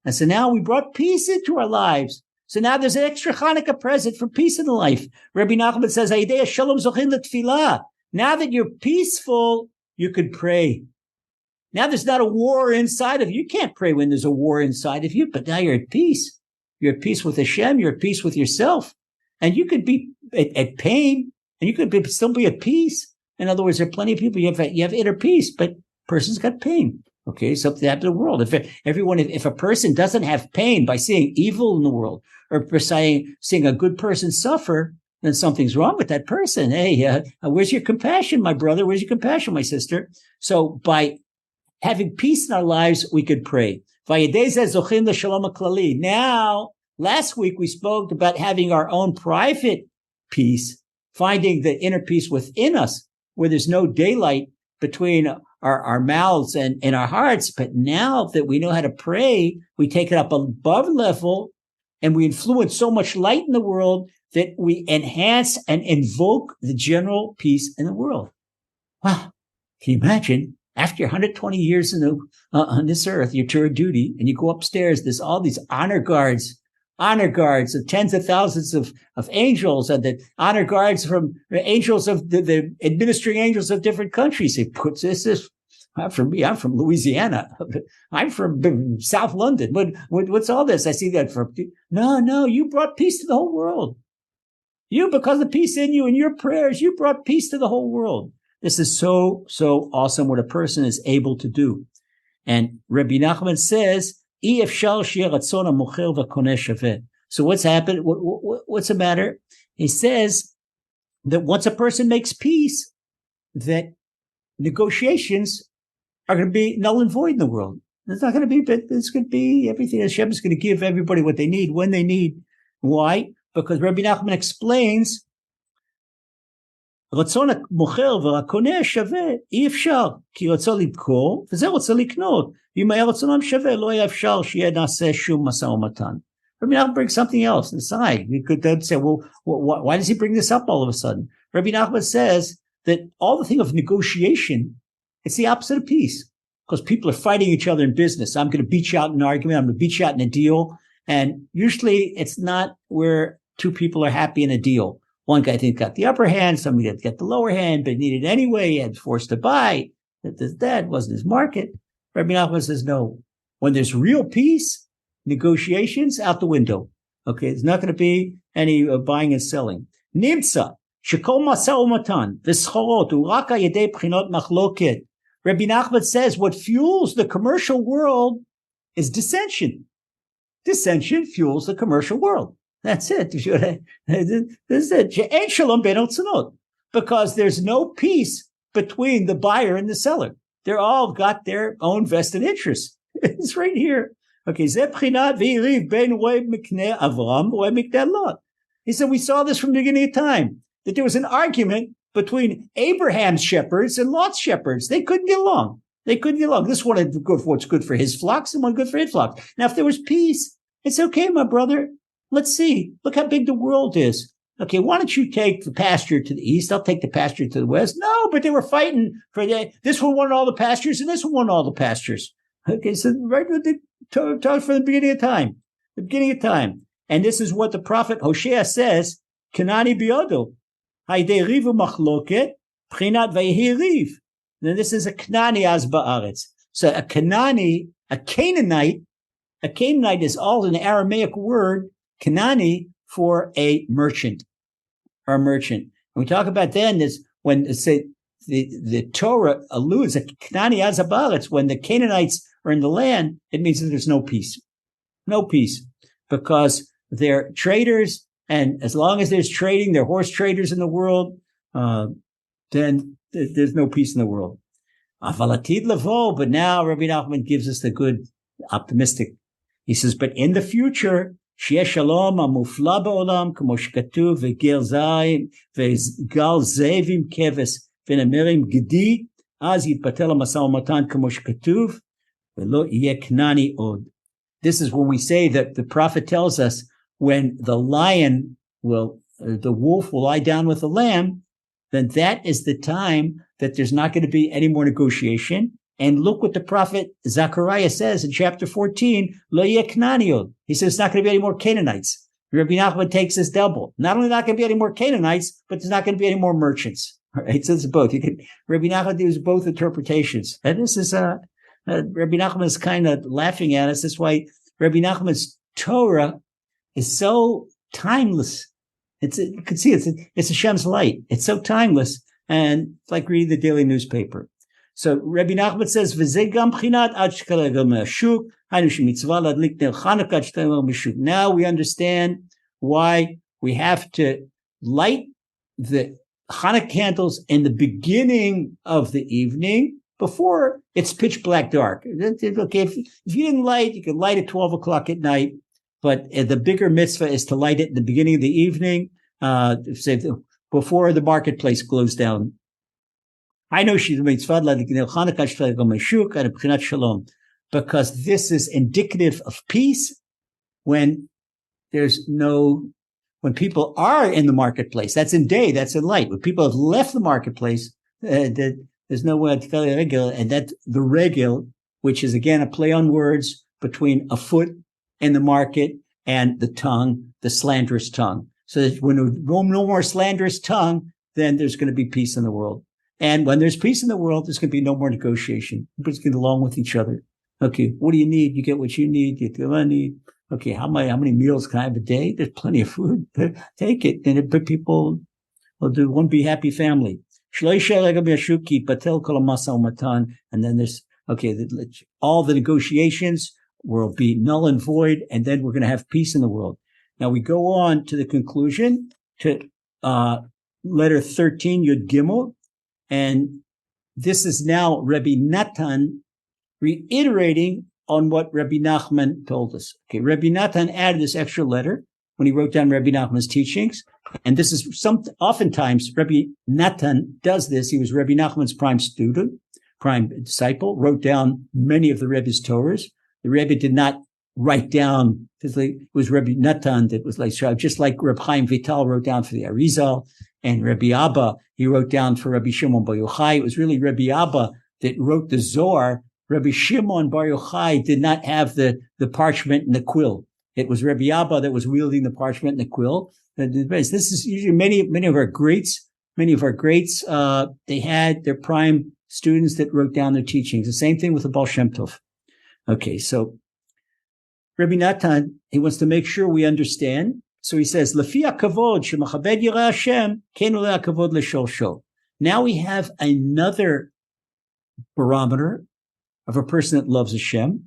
And so now we brought peace into our lives. So now there's an extra Chanukah present for peace in the life. Rabbi Nachman says, Vayidei shalom zochim letfilah. Now that you're peaceful, you could pray. Now there's not a war inside of you. You can't pray when there's a war inside of you, but now you're at peace. You're at peace with Hashem. You're at peace with yourself. And you could be at pain, and you could still be at peace. In other words, there are plenty of people, you have inner peace, but person's got pain. Okay, something happened in the world. If a person doesn't have pain by seeing evil in the world, or by seeing a good person suffer, then something's wrong with that person. Hey, where's your compassion, my brother? Where's your compassion, my sister? So by having peace in our lives, we could pray. Now, last week we spoke about having our own private peace, finding the inner peace within us, where there's no daylight between our mouths and our hearts. But now that we know how to pray, we take it up above level, and we influence so much light in the world that we enhance and invoke the general peace in the world. Wow. Can you imagine? After 120 years on this earth, your tour of duty, and you go upstairs, there's all these honor guards of tens of thousands of angels, and the honor guards from angels of the administering angels of different countries. He puts this. I'm from Louisiana. I'm from South London. What's all this? I see that no, you brought peace to the whole world. You, because of the peace in you and your prayers, you brought peace to the whole world. This is so awesome what a person is able to do. And Rebbe Nachman says, so what's happened? What's the matter? He says that once a person makes peace, that negotiations are going to be null and void in the world. It's not going to be, but it's going to be everything. Hashem is going to give everybody what they need when they need. Why? Because Rabbi Nachman explains, רצון המוכר והקונה שווה, אי אפשר, כי רצון למכור, וזה רוצה לקנות. אם היה רצונם שווה, לא היה אפשר שיהיה נעשה שום משא ומתן. Rabbi Nachman brings something else inside. We could then say, well, why does he bring this up all of a sudden? Rabbi Nachman says that all the thing of negotiation, it's the opposite of peace. Because people are fighting each other in business. I'm going to beat you out in an argument. I'm going to beat you out in a deal. And usually it's not where two people are happy in a deal. One guy got the upper hand, somebody got the lower hand, but needed it anyway, he had forced to buy. That wasn't his market. Rabbi Nachman says, no. When there's real peace, negotiations out the window. Okay, there's not going to be any buying and selling. Nimtza, shekol masa umatan, v'schorot, uraka yedei b'chinot machloket. Rabbi Nachman says what fuels the commercial world is dissension. Dissension fuels the commercial world. That's it. This is it. Because there's no peace between the buyer and the seller. They're all got their own vested interests. It's right here. Okay. He said, we saw this from the beginning of time, that there was an argument between Abraham's shepherds and Lot's shepherds. They couldn't get along. This one had good for what's good for his flocks and one good for his flocks. Now, if there was peace, it's okay, my brother. Let's see. Look how big the world is. Okay, why don't you take the pasture to the east? I'll take the pasture to the west. No, but they were fighting for that. This one wanted all the pastures and this one wanted all the pastures. Okay, so right with the talk from the beginning of time. And this is what the prophet Hosea says, Kanani biodo. Haidei rivu machloket, prinat vayhi riv. Then this is a Kanani az ba'aretz. So a Canaanite is all an Aramaic word, Kanani, for a merchant. Or a merchant. And we talk about then this when the Torah alludes that Kanani az ba'aretz, when the Canaanites are in the land, it means that there's no peace. No peace. Because they're traders, and as long as there's trading, they're horse traders in the world, then there's no peace in the world. Avalatid levo, but now Rabbi Nachman gives us the good, optimistic. He says, but in the future, שיהיה שלום המופלא בעולם, כמו שכתוב, וגר זאב עם כבש, ונמר עם גדי, אז יתבטל המשא ומתן כמו שכתוב, ולא יהיה כנעני עוד. This is when we say that the prophet tells us when the wolf will lie down with the lamb, then that is the time that there's not going to be any more negotiation. And look what the prophet Zechariah says in chapter 14, Lo yeh Knani od. He says it's not going to be any more Canaanites. Rabbi Nachman takes this double. Not only not going to be any more Canaanites, but there's not going to be any more merchants. All right, so it's both. Rabbi Nachman gives both interpretations. And this is Rabbi Nachman is kind of laughing at us. That's why Rabbi Nachman's Torah is so timeless. You can see it's Hashem's light. It's so timeless. And it's like reading the daily newspaper. So Rebbe Nachman says, now we understand why we have to light the Hanukkah candles in the beginning of the evening before it's pitch black dark. Okay, if you didn't light, you can light at 12 o'clock at night, but the bigger mitzvah is to light it in the beginning of the evening, say before the marketplace glows down. I know because this is indicative of peace when when people are in the marketplace. That's in day, that's in light. When people have left the marketplace, there's no way to tell the regel, and that the regel, which is again a play on words between a foot in the market and the tongue, the slanderous tongue. So that when there's no more slanderous tongue, then there's going to be peace in the world. And when there's peace in the world, there's going to be no more negotiation. Everybody's going to get along with each other. Okay, what do you need? You get what you need. You get what I need. Okay, how many meals can I have a day? There's plenty of food. Take it. And people will do one be happy family. And then there's, all the negotiations will be null and void, and then we're going to have peace in the world. Now we go on to the conclusion, to letter 13, Yud Gimel, and this is now Rabbi Natan reiterating on what Rabbi Nachman told us. Okay, Rabbi Natan added this extra letter when he wrote down Rabbi Nachman's teachings, and this is oftentimes Rabbi Natan does this. He was Rabbi Nachman's prime disciple, wrote down many of the Rebbe's Torahs. The Rebbe did not write down, it was Rabbi Natan that was just like Reb Chaim Vital wrote down for the Arizal, and Rabbi Abba, he wrote down for Rabbi Shimon Bar Yochai. It was really Rabbi Abba that wrote the Zohar. Rabbi Shimon Bar Yochai did not have the parchment and the quill. It was Rabbi Abba that was wielding the parchment and the quill. This is usually many of our greats, they had their prime students that wrote down their teachings. The same thing with the Baal Shem Tov. Okay, so Rabbi Natan, he wants to make sure we understand. So he says, "Lefi hakavod shemachabed yireh Hashem, ken ule hakavod lesholsho." Now we have another barometer of a person that loves Hashem,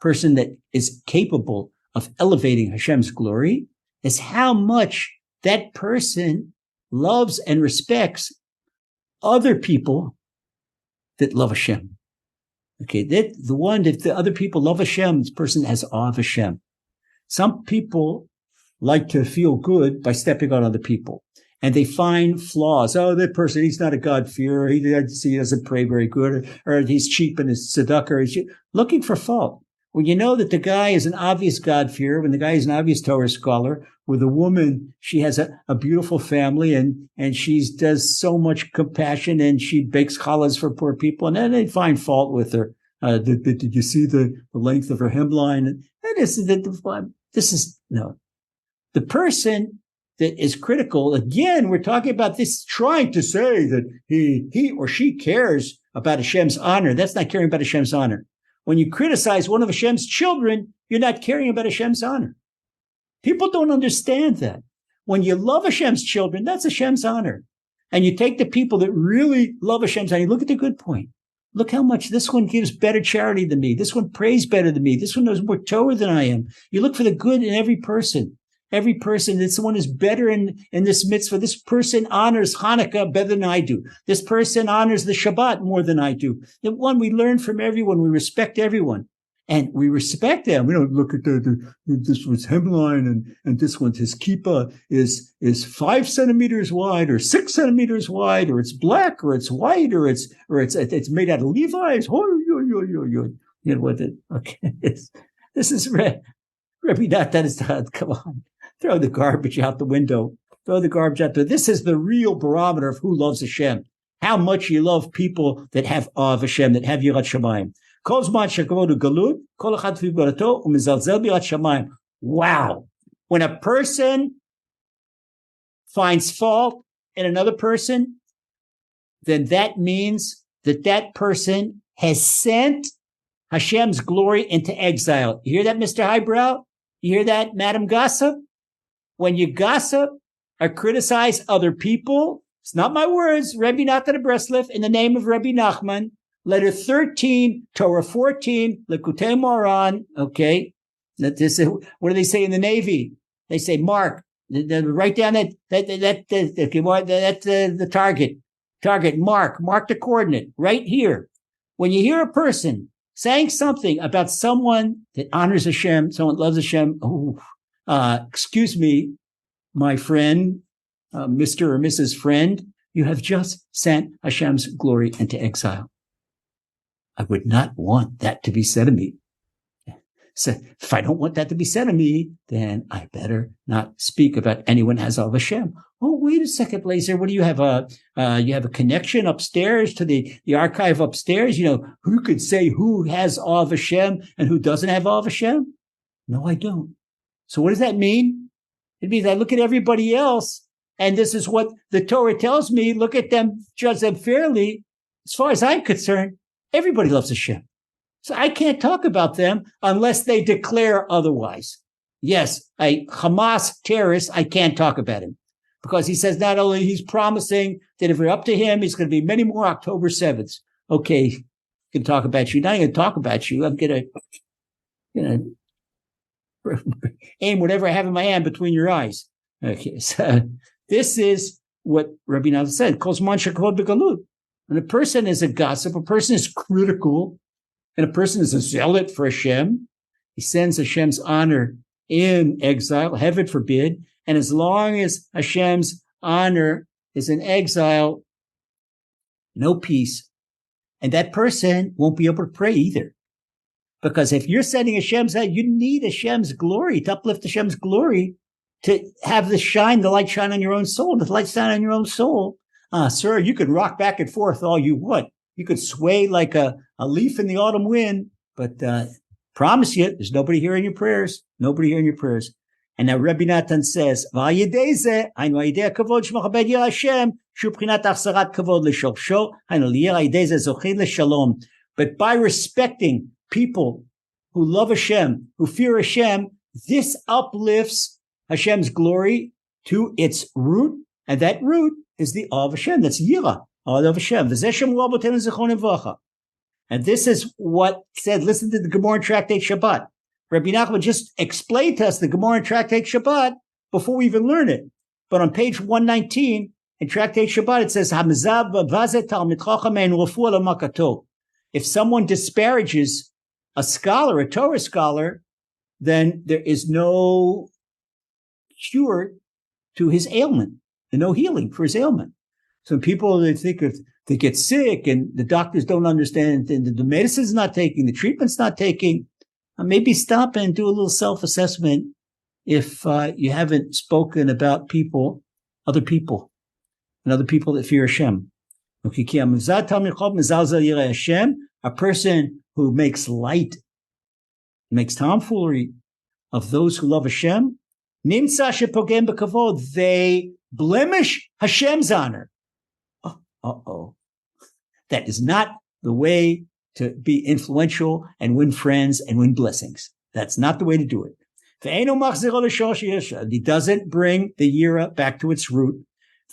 person that is capable of elevating Hashem's glory, is how much that person loves and respects other people that love Hashem. Okay, that the other people love Hashem, this person has awe of Hashem. Some people like to feel good by stepping on other people, and they find flaws. Oh, that person, he's not a God-fearer. He doesn't pray very good, or he's cheap in his tzedakah. He's looking for fault. When you know that the guy is an obvious God-fearer, when the guy is an obvious Torah scholar, with a woman, she has a beautiful family, and she does so much compassion, and she bakes challahs for poor people, and then they find fault with her. Did you see the length of her hemline? And this is no. The person that is critical, again, we're talking about this, trying to say that he or she cares about Hashem's honor. That's not caring about Hashem's honor. When you criticize one of Hashem's children, you're not caring about Hashem's honor. People don't understand that. When you love Hashem's children, that's Hashem's honor. And you take the people that really love Hashem's honor, you look at the good point. Look how much this one gives better charity than me. This one prays better than me. This one knows more Torah than I am. You look for the good in every person. Every person, this one is better in this mitzvah. This person honors Chanukah better than I do. This person honors the Shabbat more than I do. The one we learn from everyone. We respect everyone. And we respect them. We don't look at this one's hemline and this one's, his kippah is 5 centimeters wide or 6 centimeters wide, or it's black or it's white or it's made out of Levi's. You know what? Okay, this is Rabbi Natan. Come on, throw the garbage out the window. Throw the garbage out there. This is the real barometer of who loves Hashem. How much you love people that have awe of Hashem, that have yirat shamayim. Wow. When a person finds fault in another person, then that means that person has sent Hashem's glory into exile. You hear that, Mr. Highbrow? You hear that, Madam Gossip? When you gossip, or criticize other people, it's not my words, Rebbe Nachman of Breslov, in the name of Rebbe Nachman, letter 13, Torah 14, Likutei Moharan, okay? What do they say in the Navy? They say, mark, write down the target, mark the coordinate right here. When you hear a person saying something about someone that honors Hashem, someone loves Hashem, excuse me, my friend, Mr. or Mrs. Friend, you have just sent Hashem's glory into exile. I would not want that to be said of me. So if I don't want that to be said of me, then I better not speak about anyone has of Hashem. Oh, wait a second, Lazer. What do you have? You have a connection upstairs to the archive upstairs? You know, who could say who has awe of Hashem and who doesn't have awe of Hashem? No, I don't. So what does that mean? It means I look at everybody else, and this is what the Torah tells me. Look at them, judge them fairly. As far as I'm concerned, everybody loves Hashem. So I can't talk about them unless they declare otherwise. Yes, a Hamas terrorist, I can't talk about him because he says not only he's promising that if we're up to him, he's going to be many more October 7th. Okay, I can talk about you. Not going to talk about you. I'm going to aim whatever I have in my hand between your eyes. Okay, so this is what Rabbi Lazer said. When a person is a gossip, a person is critical, and a person is a zealot for Hashem, he sends Hashem's honor in exile, heaven forbid. And as long as Hashem's honor is in exile, no peace. And that person won't be able to pray either. Because if you're sending Hashem's out, you need Hashem's glory, to uplift Hashem's glory, to have the light shine on your own soul. The light shine on your own soul. Sir, you could rock back and forth all you want. You could sway like a leaf in the autumn wind, but promise you, there's nobody hearing your prayers. Nobody hearing your prayers. And now Rebbe Nachman says, but by respecting people who love Hashem, who fear Hashem, this uplifts Hashem's glory to its root, and that root is the awe of Hashem. That's Yirah. And this is what said, listen to the Gemara in Tractate Shabbat. Rabbi Nachman just explained to us the Gemara in Tractate Shabbat before we even learn it. But on page 119 in Tractate Shabbat, it says, if someone disparages a scholar, a Torah scholar, then there is no cure to his ailment, and no healing for his ailment. Some people, they think if they get sick and the doctors don't understand, and the medicine's not taking, the treatment's not taking, maybe stop and do a little self-assessment if you haven't spoken about other people that fear Hashem. A person who makes light, makes tomfoolery of those who love Hashem, they blemish Hashem's honor. That is not the way to be influential and win friends and win blessings. That's not the way to do it. He doesn't bring the Yirah back to its root,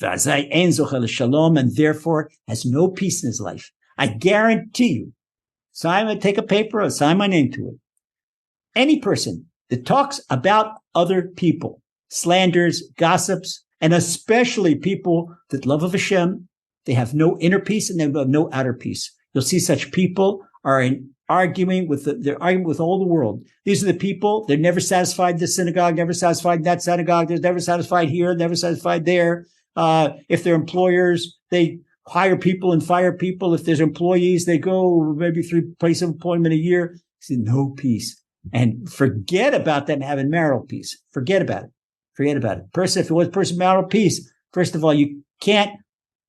and therefore has no peace in his life. I guarantee you, take a paper, sign my name to it. Any person that talks about other people, slanders, gossips, and especially people that love of Hashem, they have no inner peace and they have no outer peace. You'll see such people are arguing with all the world. These are the people, they're never satisfied in this synagogue, never satisfied in that synagogue, they're never satisfied here, never satisfied there. If they're employers, they hire people and fire people. If there's employees, they go maybe 3 places of employment a year. See, no peace. And forget about them having marital peace. Forget about it. If it was marital peace, first of all, you can't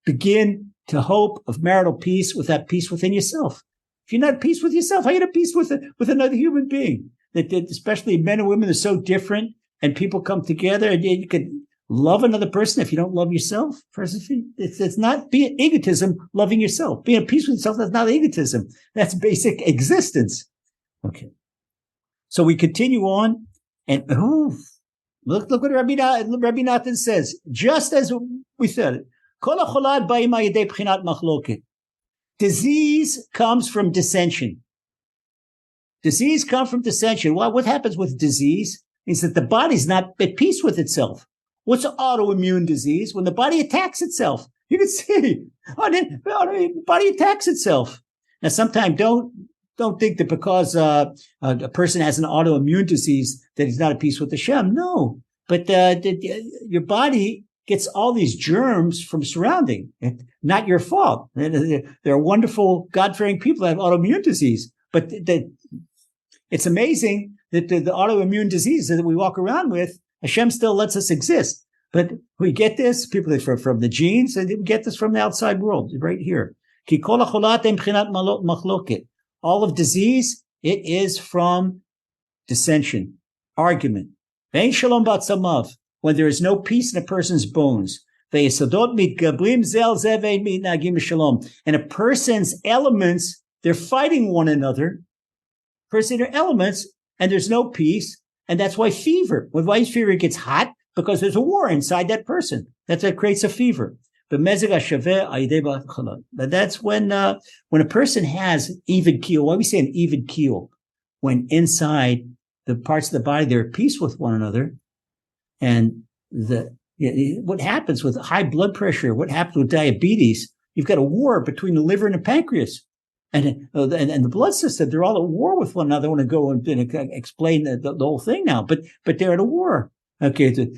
begin to hope of marital peace without peace within yourself. If you're not at peace with yourself, how are you at peace with another human being? That especially men and women are so different, and people come together, and you could love another person if you don't love yourself. It's not being egotism, loving yourself. Being at peace with yourself, that's not egotism. That's basic existence. Okay. So we continue on, and Look what Rabbi Nathan says. Just as we said, disease comes from dissension. Disease comes from dissension. Well, what happens with disease is that the body's not at peace with itself. What's autoimmune disease? When the body attacks itself. You can see, the body attacks itself. Now, sometimes don't think that because a person has an autoimmune disease that he's not at peace with Hashem. No, but your body gets all these germs from surrounding. Not your fault. There are wonderful, God-fearing people that have autoimmune disease, but it's amazing that the autoimmune disease that we walk around with, Hashem still lets us exist. But we get this, people from the genes, and we get this from the outside world, right here. All of disease, it is from dissension, argument. When there is no peace in a person's bones. And a person's elements, they're fighting one another. Their elements, and there's no peace. And that's why fever. Why fever gets hot? Because there's a war inside that person. That's what creates a fever. But that's when a person has even keel. Why we say an even keel? When inside the parts of the body, they're at peace with one another. And what happens with high blood pressure? What happens with diabetes? You've got a war between the liver and the pancreas. And the blood system, they're all at war with one another. I want to go and explain the whole thing now, but they're at a war. Okay, the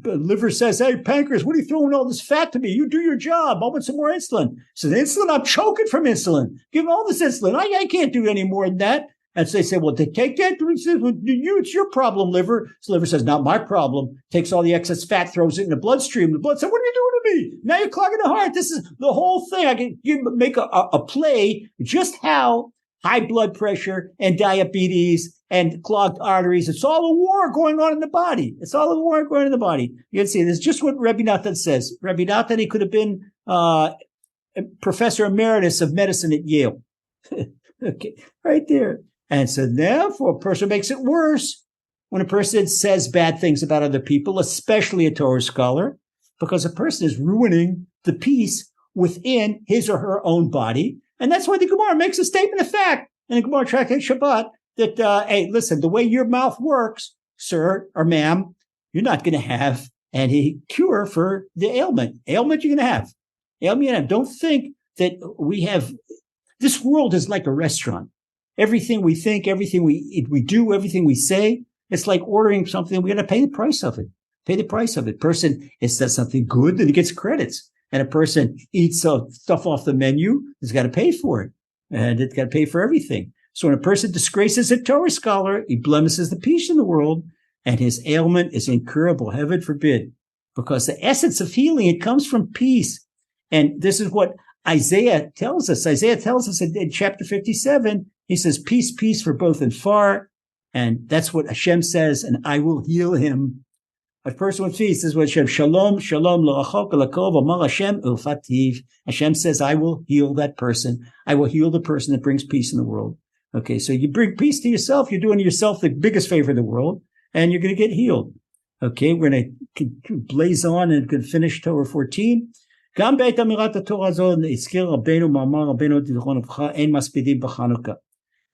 liver says, "Hey, pancreas, what are you throwing all this fat to me? You do your job. I want some more insulin." So the insulin, I'm choking from insulin. Give me all this insulin. I can't do any more than that. And so they say, "Well, take that." He says, "Well, it's your problem, liver." So the liver says, "Not my problem." Takes all the excess fat, throws it in the bloodstream. The blood says, "What are you doing to me? Now you're clogging the heart." This is the whole thing. I can make a play just how high blood pressure and diabetes and clogged arteries. It's all a war going on in the body. It's all a war going on in the body. You can see this is just what Rebbe Nathan says. Rebbe Nathan, he could have been professor emeritus of medicine at Yale. Okay, right there. And so therefore, a person makes it worse when a person says bad things about other people, especially a Torah scholar, because a person is ruining the peace within his or her own body. And that's why the Gemara makes a statement of fact in the Gemara Tractate Shabbat that, hey, listen, the way your mouth works, sir or ma'am, you're not going to have any cure for the ailment. Ailment you're going to have. Ailment you're going to have. Don't think that we have, this world is like a restaurant. Everything we think, everything we do, everything we say, it's like ordering something. We're going to pay the price of it. Pay the price of it. Person, it says something good, then he gets credits. And a person eats stuff off the menu, he's got to pay for it. And it's got to pay for everything. So when a person disgraces a Torah scholar, he blemishes the peace in the world, and his ailment is incurable. Heaven forbid. Because the essence of healing, it comes from peace. And this is what Isaiah tells us. Isaiah tells us in chapter 57, he says, peace, peace for both and far. And that's what Hashem says, and I will heal him. A person with peace is what Hashem, shalom, shalom, l'achok, l'kov, amar Hashem, ulfativ. Hashem says, I will heal that person. I will heal the person that brings peace in the world. Okay, so you bring peace to yourself, you're doing yourself the biggest favor in the world, and you're going to get healed. Okay, we're going to blaze on and can finish Torah 14. Now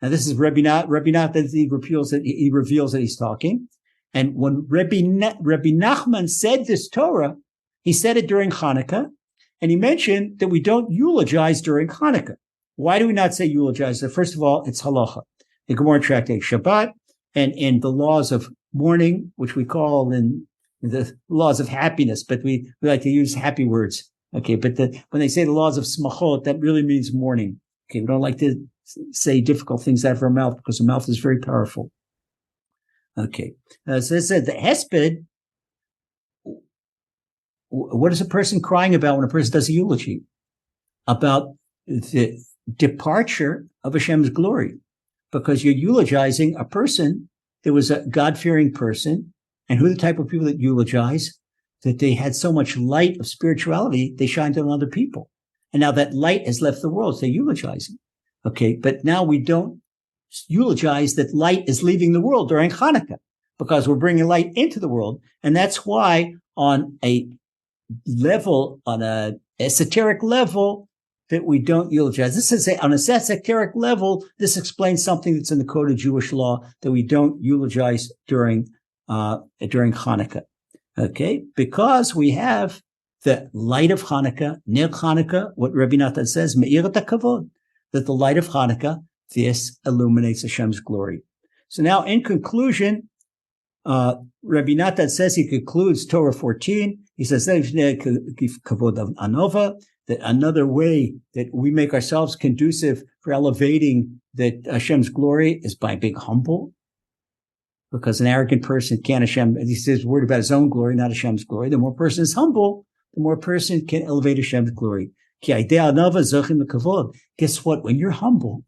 this is Rebbe Nachman, he reveals that he's talking. And when Rebbe Nachman said this Torah, he said it during Chanukah, and he mentioned that we don't eulogize during Chanukah. Why do we not say eulogize? So first of all, it's halacha. The Gemara Tractate Shabbat, and in the laws of mourning, which we call in the laws of happiness, but we like to use happy words. Okay, but when they say the laws of smachot, that really means mourning. Okay, we don't like to say difficult things out of our mouth because the mouth is very powerful. Okay, so it said the hesped. What is a person crying about when a person does a eulogy? About the departure of Hashem's glory, because you're eulogizing a person that was a God-fearing person, and who are the type of people that eulogize? That they had so much light of spirituality, they shined on other people. And now that light has left the world, so they're eulogizing. Okay, but now we don't eulogize that light is leaving the world during Chanukah, because we're bringing light into the world. And that's why on a esoteric level, that we don't eulogize. This is on a esoteric level, this explains something that's in the code of Jewish law, that we don't eulogize during Chanukah. Okay? Because we have the light of Chanukah, Ner Chanukah, what Rebbe Nachman says, Me'ir et HaKavod, that the light of Chanukah, this illuminates Hashem's glory. So now, in conclusion, Rebbe Nachman says, he concludes Torah 14. He says, that another way that we make ourselves conducive for elevating that Hashem's glory is by being humble. Because an arrogant person can't he says worried about his own glory, not Hashem's glory. The more a person is humble, the more a person can elevate Hashem's glory. Guess what? When you're humble,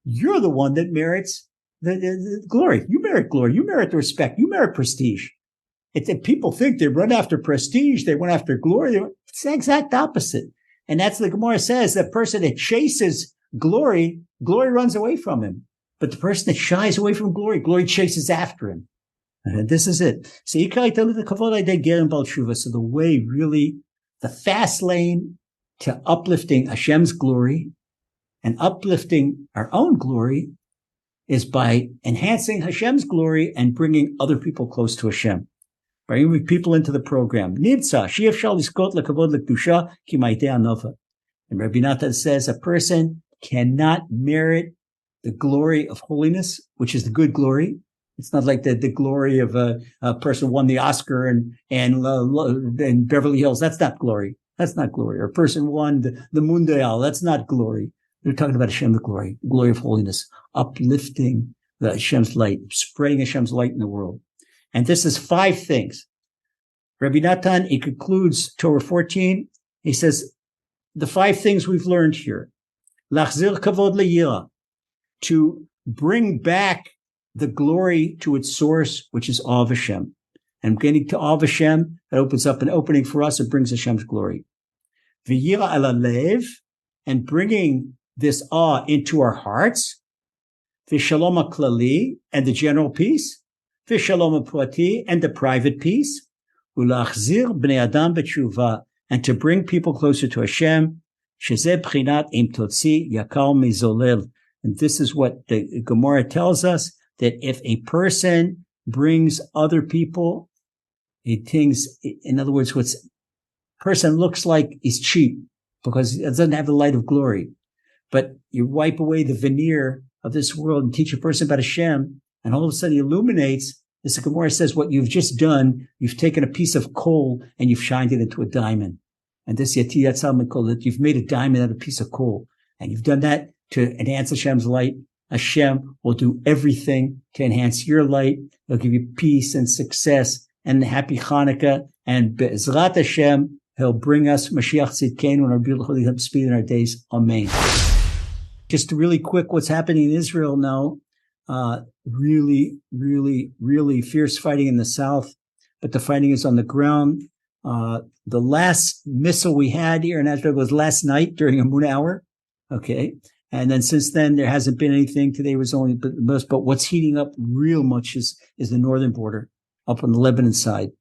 you're the one that merits the glory. You merit glory. You merit the respect. You merit prestige. People think they run after prestige. They run after glory. It's the exact opposite. And that's the Gemara says, the person that chases glory runs away from him. But the person that shies away from glory chases after him. And this is it. So the way really, the fast lane to uplifting Hashem's glory and uplifting our own glory is by enhancing Hashem's glory and bringing other people close to Hashem. Bringing people into the program. And Rabbi Nachman says a person cannot merit the glory of holiness, which is the good glory. It's not like the glory of a person who won the Oscar and Beverly Hills. That's not glory. That's not glory. Or a person won the Mundial. That's not glory. They're talking about Hashem's glory of holiness, uplifting the Hashem's light, spreading Hashem's light in the world. And this is 5 things. Rabbi Nachman, he concludes Torah 14. He says, the 5 things we've learned here. Lachzir kavod leyira, to bring back the glory to its source, which is awe of Hashem. And getting to awe of Hashem, that opens up an opening for us. It brings Hashem's glory. V'yira ala lev, and bringing this awe into our hearts. V'shalom ha'klali, and the general peace. V'shalom ha'prati, and the private peace. Ulachzir bnei adam b'tshuva, and to bring people closer to Hashem. Shezeh b'chinat im totzi yakal mizolel. And this is what the Gemara tells us, that if a person brings other people, in other words, what person looks like is cheap because it doesn't have the light of glory. But you wipe away the veneer of this world and teach a person about Hashem, and all of a sudden he illuminates. This Gemara says what you've just done, you've taken a piece of coal and you've shined it into a diamond. And this Yati Yatzal call that you've made a diamond out of a piece of coal. And you've done that to enhance Hashem's light. Hashem will do everything to enhance your light. He'll give you peace and success and happy Chanukah. And Be'ezrat Hashem, He'll bring us Mashiach Tzidkenu and our beautiful speed in our days. Amen. Just really quick, what's happening in Israel now? Really, really, really fierce fighting in the south, but the fighting is on the ground. The last missile we had here in Israel was last night during Emuna hour. Okay. And then since then, there hasn't been anything. Today was only the most, but what's heating up real much is the northern border up on the Lebanon side.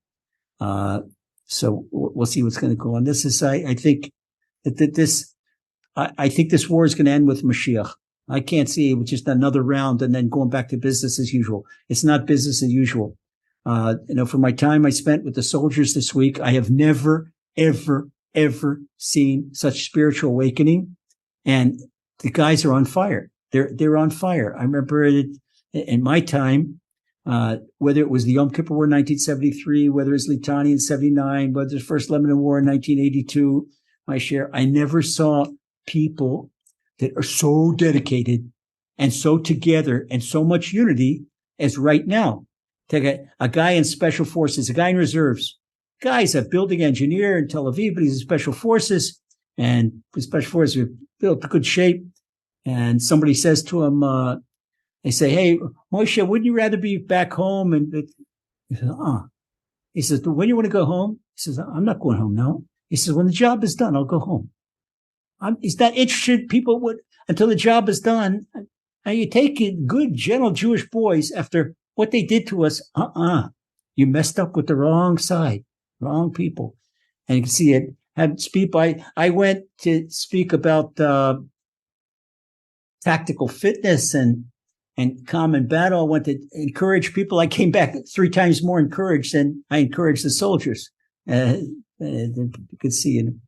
So we'll see what's going to go on. This is, I think I think this war is going to end with Mashiach. I can't see it with just another round and then going back to business as usual. It's not business as usual. For my time I spent with the soldiers this week, I have never, ever, ever seen such spiritual awakening. And the guys are on fire. They're on fire. I remember it in my time, whether it was the Yom Kippur War in 1973, whether it's Litani in 79, whether it's First Lebanon War in 1982, my share, I never saw people that are so dedicated and so together and so much unity as right now. Take a guy in special forces, a guy in reserves. Guy's a building engineer in Tel Aviv, but he's in special forces, and the special forces are built in good shape. And somebody says to him, they say, "Hey, Moshe, wouldn't you rather be back home?" And he says, He says, "When you want to go home?" He says, "I'm not going home now." He says, "When the job is done, I'll go home." He's not interested. People would, until the job is done. And you take good, gentle Jewish boys after what they did to us, you messed up with the wrong side, wrong people. And you can see it had speak by, I went to speak about tactical fitness and common battle. I went to encourage people. I came back 3 times more encouraged than I encouraged the soldiers. You could see and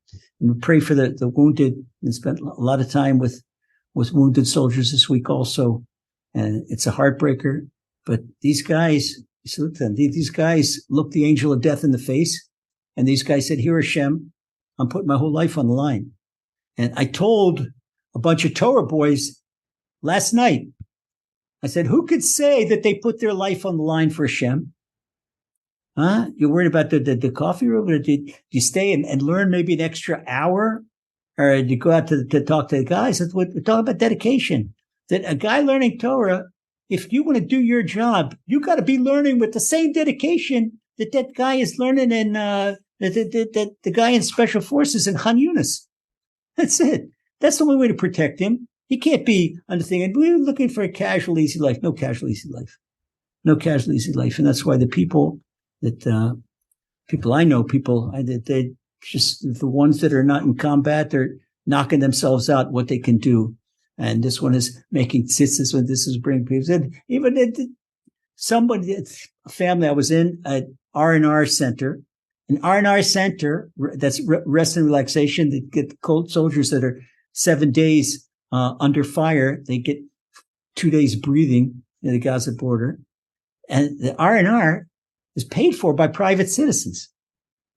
pray for the wounded, and spent a lot of time with wounded soldiers this week also. And it's a heartbreaker, but these guys, these guys looked the angel of death in the face. And these guys said, here, Hashem, I'm putting my whole life on the line. And I told a bunch of Torah boys last night, I said, who could say that they put their life on the line for Hashem? Huh? You're worried about the coffee room? Or do you stay and learn maybe an extra hour? Or do you go out to talk to the guys? We're talking about dedication. That a guy learning Torah, if you want to do your job, you got to be learning with the same dedication that guy is learning in the guy in Special Forces in Khan Yunis. That's it. That's the only way to protect him. He can't be on the thing. And we're looking for a casual, easy life. No casual, easy life. No casual, easy life. And that's why the people that I know, they just the ones that are not in combat, they're knocking themselves out what they can do. And this one is making tzitzis when this is bringing people. And even a family I was in at R&R Center, an R&R Center that's rest and relaxation. They get cold soldiers that are 7 days under fire. They get 2 days breathing in the Gaza border, and the R&R is paid for by private citizens.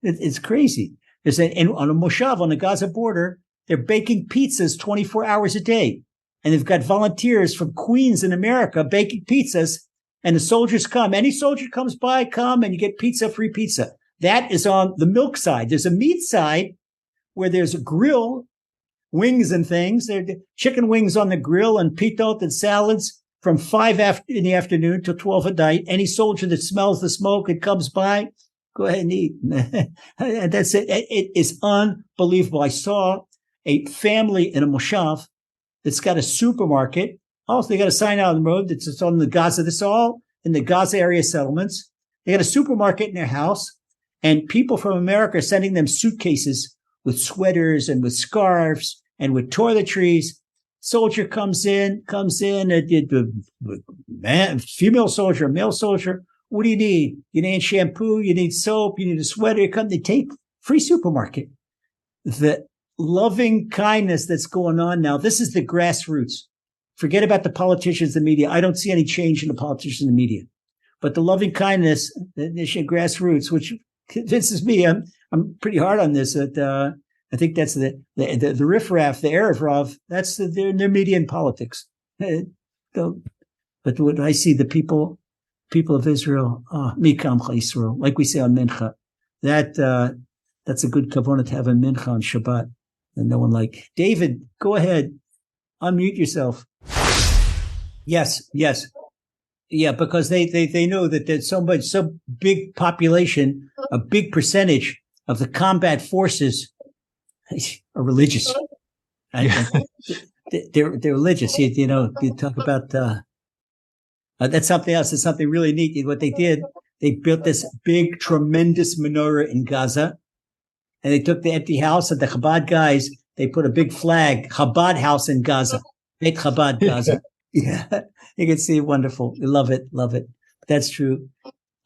It's crazy. On a moshav on the Gaza border, they're baking pizzas 24 hours a day. And they've got volunteers from Queens in America baking pizzas. And the soldiers come. Any soldier comes by, come, and you get pizza, free pizza. That is on the milk side. There's a meat side where there's a grill, wings and things. There are chicken wings on the grill and pitot and salads from 5 in the afternoon till 12 at night. Any soldier that smells the smoke and comes by, go ahead and eat. And that's it. It is unbelievable. I saw a family in a moshav that's got a supermarket. Also, they got a sign out on the road that's on the Gaza. This is all in the Gaza area settlements. They got a supermarket in their house, and people from America are sending them suitcases with sweaters and with scarves and with toiletries. Soldier comes in, man, female soldier, male soldier. What do you need? You need shampoo, you need soap, you need a sweater. They take free supermarket. The loving kindness that's going on now. This is the grassroots. Forget about the politicians, the media. I don't see any change in the politicians and the media. But the loving kindness, the grassroots, which convinces me, I'm pretty hard on this. That I think that's the riffraff, the Erev Rav. That's their media and politics. But what I see, the people of Israel, Mikam Yisrael, like we say on Mincha, that's a good kavanah to have a Mincha on Shabbat. And no one like David. Go ahead, unmute yourself. Yes. Yeah, because they know that there's so big population, a big percentage of the combat forces are religious. They're religious. You talk about that's something else. It's something really neat. What they did, they built this big, tremendous menorah in Gaza, and they took the empty house of the Chabad guys. They put a big flag, Chabad house in Gaza, Beit Chabad Gaza. Yeah, you can see, wonderful. We love it. That's true.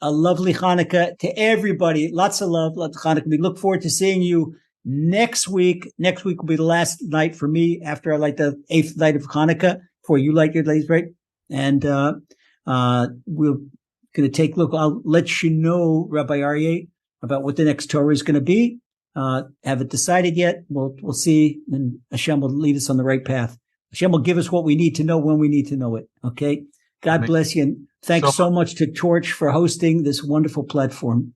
A lovely Chanukah to everybody. Lots of love, lots of Chanukah. We look forward to seeing you next week. Next week will be the last night for me after I light the 8th night of Chanukah, before you light your lights, right? And we're going to take a look. I'll let you know, Rabbi Aryeh, about what the next Torah is going to be. Haven't decided yet. We'll see, and Hashem will lead us on the right path. Hashem will give us what we need to know when we need to know it. Okay. God bless you. And thanks so much to Torch for hosting this wonderful platform.